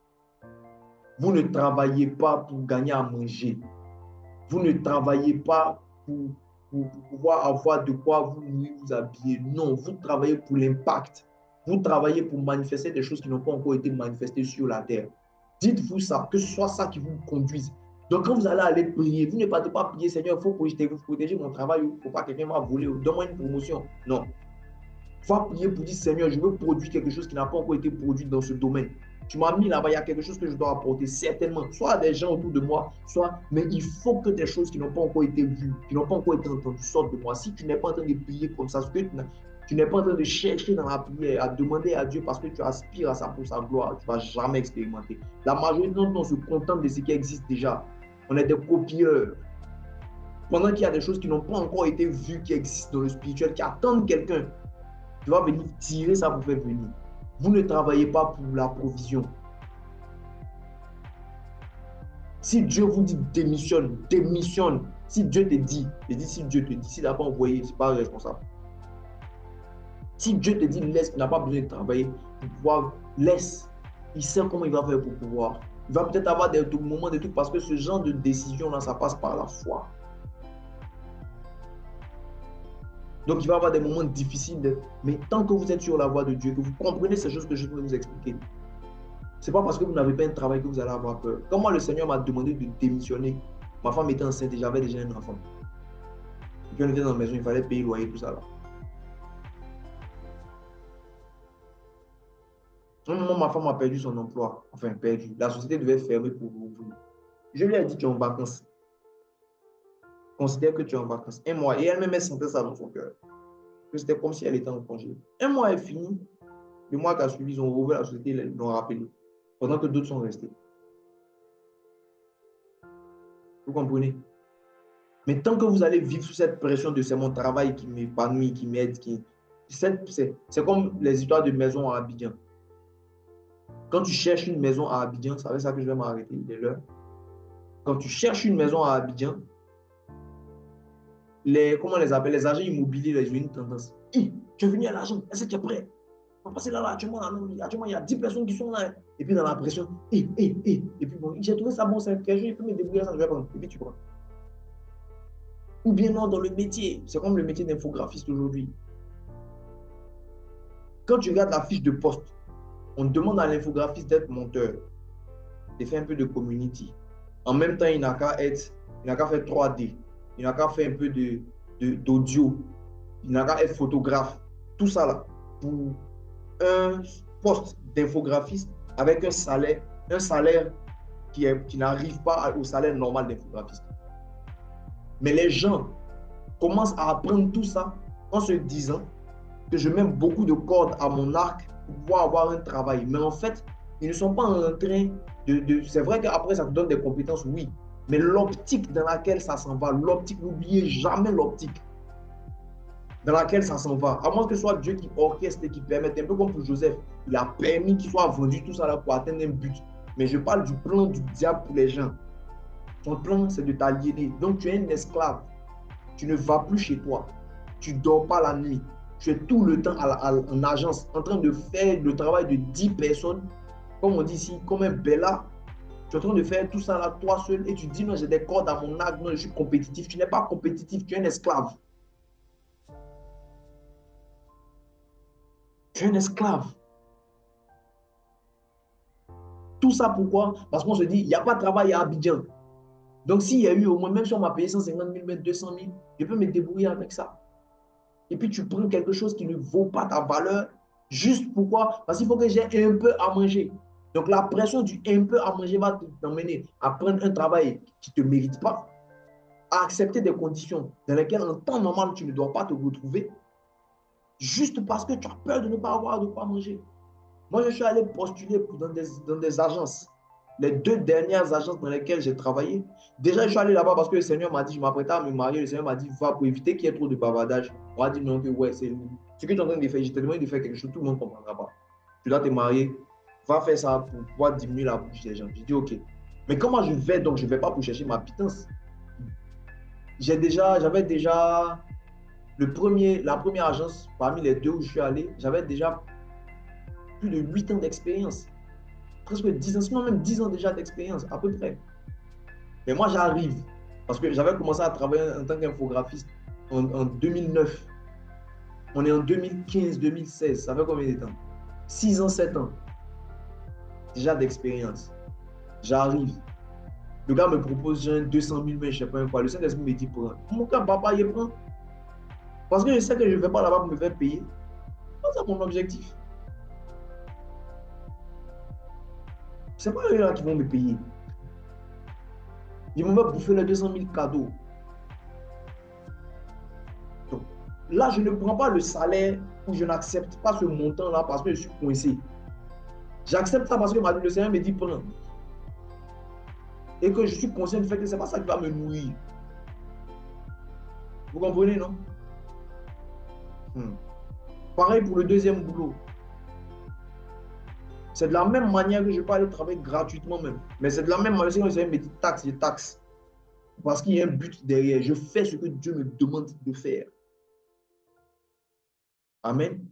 S1: Vous ne travaillez pas pour gagner à manger. Vous ne travaillez pas pour pouvoir avoir de quoi vous nourrir, vous habiller. Non, vous travaillez pour l'impact. Vous travaillez pour manifester des choses qui n'ont pas encore été manifestées sur la terre. Dites-vous ça, que ce soit ça qui vous conduise. Donc, quand vous allez aller prier, vous ne partez pas prier, Seigneur, il faut protéger mon travail, il ne faut pas que quelqu'un m'a volé, donne-moi une promotion. Non. Va prier pour dire, Seigneur, je veux produire quelque chose qui n'a pas encore été produit dans ce domaine. Tu m'as mis là-bas, il y a quelque chose que je dois apporter, certainement. Soit à des gens autour de moi, soit, mais il faut que des choses qui n'ont pas encore été vues, qui n'ont pas encore été entendues, sortent de moi. Si tu n'es pas en train de prier comme ça, tu n'es pas en train de chercher dans la prière, à demander à Dieu parce que tu aspires à ça pour sa gloire, tu ne vas jamais expérimenter. La majorité d'entre nous, on se contente de ce qui existe déjà. On est des copieurs. Pendant qu'il y a des choses qui n'ont pas encore été vues, qui existent dans le spirituel, qui attendent quelqu'un. Tu vas venir tirer ça pour faire venir. Vous ne travaillez pas pour la provision. Si Dieu vous dit démissionne, démissionne. Si Dieu te dit, si Dieu te dit, s'il n'a pas envoyé, ce n'est pas responsable. Si Dieu te dit laisse, tu n'as pas besoin de travailler pour pouvoir, laisse. Il sait comment il va faire pour pouvoir. Il va peut-être avoir des moments de trucs parce que ce genre de décision-là, ça passe par la foi. Donc, il va y avoir des moments difficiles, mais tant que vous êtes sur la voie de Dieu, que vous comprenez ces choses que je vais vous expliquer, ce n'est pas parce que vous n'avez pas un travail que vous allez avoir peur. Quand moi, le Seigneur m'a demandé de démissionner, ma femme était enceinte et j'avais déjà un enfant. Et puis on était dans la maison, il fallait payer le loyer, tout ça là. À un moment, ma femme a perdu son emploi. Enfin, perdu. La société devait fermer pour rouvrir. Je lui ai dit, tu es en vacances. Considère que tu es en vacances. Un mois. Et elle-même, elle sentait ça dans son cœur. C'était comme si elle était en congé. Un mois est fini. Le mois qui a suivi, ils ont rouvert la société, ils l'ont rappelé. Pendant que d'autres sont restés. Vous comprenez? Mais tant que vous allez vivre sous cette pression de c'est mon travail qui m'épanouit, qui m'aide, c'est comme les histoires de maison à Abidjan. Quand tu cherches une maison à Abidjan, c'est avec ça que je vais m'arrêter, il est l'heure. Quand tu cherches une maison à Abidjan, comment on les appelle, les agents immobiliers, ils ont une tendance. Hey, tu es venu à l'agent, est-ce que tu es prêt? On va passer là, actuellement, il y a 10 personnes qui sont là. Et puis dans la pression, et puis bon, j'ai trouvé ça bon, c'est quelque chose, il peut me débrouiller ça, je vais prendre. Et puis tu prends. Ou bien non, dans le métier, c'est comme le métier d'infographiste aujourd'hui. Quand tu regardes la fiche de poste, on demande à l'infographiste d'être monteur, de faire un peu de community. En même temps, il n'a qu'à faire 3D, il n'a qu'à faire un peu d'audio, il n'a qu'à être photographe. Tout ça là, pour un poste d'infographiste avec un salaire qui n'arrive pas au salaire normal d'infographiste. Mais les gens commencent à apprendre tout ça en se disant que je mets beaucoup de cordes à mon arc pour pouvoir avoir un travail. Mais en fait, ils ne sont pas en train c'est vrai qu'après, ça te donne des compétences, oui. Mais l'optique dans laquelle ça s'en va, l'optique, n'oubliez jamais l'optique dans laquelle ça s'en va. À moins que ce soit Dieu qui orchestre et qui permette, un peu comme pour Joseph, il a permis qu'il soit vendu tout ça là pour atteindre un but. Mais je parle du plan du diable pour les gens. Ton plan, c'est de t'aliéner. Donc, tu es un esclave. Tu ne vas plus chez toi. Tu ne dors pas la nuit. Tu es tout le temps en agence, en train de faire le travail de 10 personnes, comme on dit ici, comme un Bella. Tu es en train de faire tout ça là, toi seul, et tu dis non, j'ai des cordes à mon arc, non, je suis compétitif. Tu n'es pas compétitif, tu es un esclave. Tu es un esclave. Tout ça pourquoi? Parce qu'on se dit, il n'y a pas de travail à Abidjan. Donc, s'il y a eu au moins, même si on m'a payé 150 000, 200 000, je peux me débrouiller avec ça. Et puis, tu prends quelque chose qui ne vaut pas ta valeur. Juste pourquoi? Parce qu'il faut que j'ai un peu à manger. Donc, la pression du un peu à manger va t'emmener à prendre un travail qui ne te mérite pas, à accepter des conditions dans lesquelles, en temps normal, tu ne dois pas te retrouver, juste parce que tu as peur de ne pas avoir de quoi manger. Moi, je suis allé postuler dans des agences. Les 2 dernières agences dans lesquelles j'ai travaillé. Déjà, je suis allé là-bas parce que le Seigneur m'a dit, je m'apprêtais à me marier. Le Seigneur m'a dit, va pour éviter qu'il y ait trop de bavardage. On a dit non, que ouais, c'est ce que tu es en train de faire. Je te demande de faire quelque chose, tout le monde ne comprendra pas. Tu dois te marier, va faire ça pour pouvoir diminuer la bouche des gens. J'ai dit, ok. Mais comment je vais donc? Je ne vais pas pour chercher ma pitance. J'avais déjà la première agence parmi les 2 où je suis allé, j'avais déjà plus de 8 ans d'expérience. Presque 10 ans, sinon même 10 ans déjà d'expérience, à peu près. Mais moi, j'arrive, parce que j'avais commencé à travailler en tant qu'infographiste en 2009. On est en 2015-2016, ça fait combien de temps? 6 ans, 7 ans, déjà d'expérience. J'arrive. Le gars me propose genre 200 000, mais je ne sais pas quoi. Le Saint-Esprit me dit, prends. Mon gars, papa, il prend. Parce que je sais que je ne vais pas là-bas pour me faire payer. C'est mon objectif. Ce n'est pas eux là qui vont me payer. Ils vont me bouffer les 200 000 cadeaux. Donc, là, je ne prends pas le salaire ou je n'accepte pas ce montant-là parce que je suis coincé. J'accepte ça parce que le Seigneur me dit prends. Et que je suis conscient du fait que ce n'est pas ça qui va me nourrir. Vous comprenez, non? Pareil pour le deuxième boulot. C'est de la même manière que je peux aller travailler gratuitement même. Mais c'est de la même manière que le Seigneur me dit taxe, je taxe. Parce qu'il y a un but derrière. Je fais ce que Dieu me demande de faire. Amen.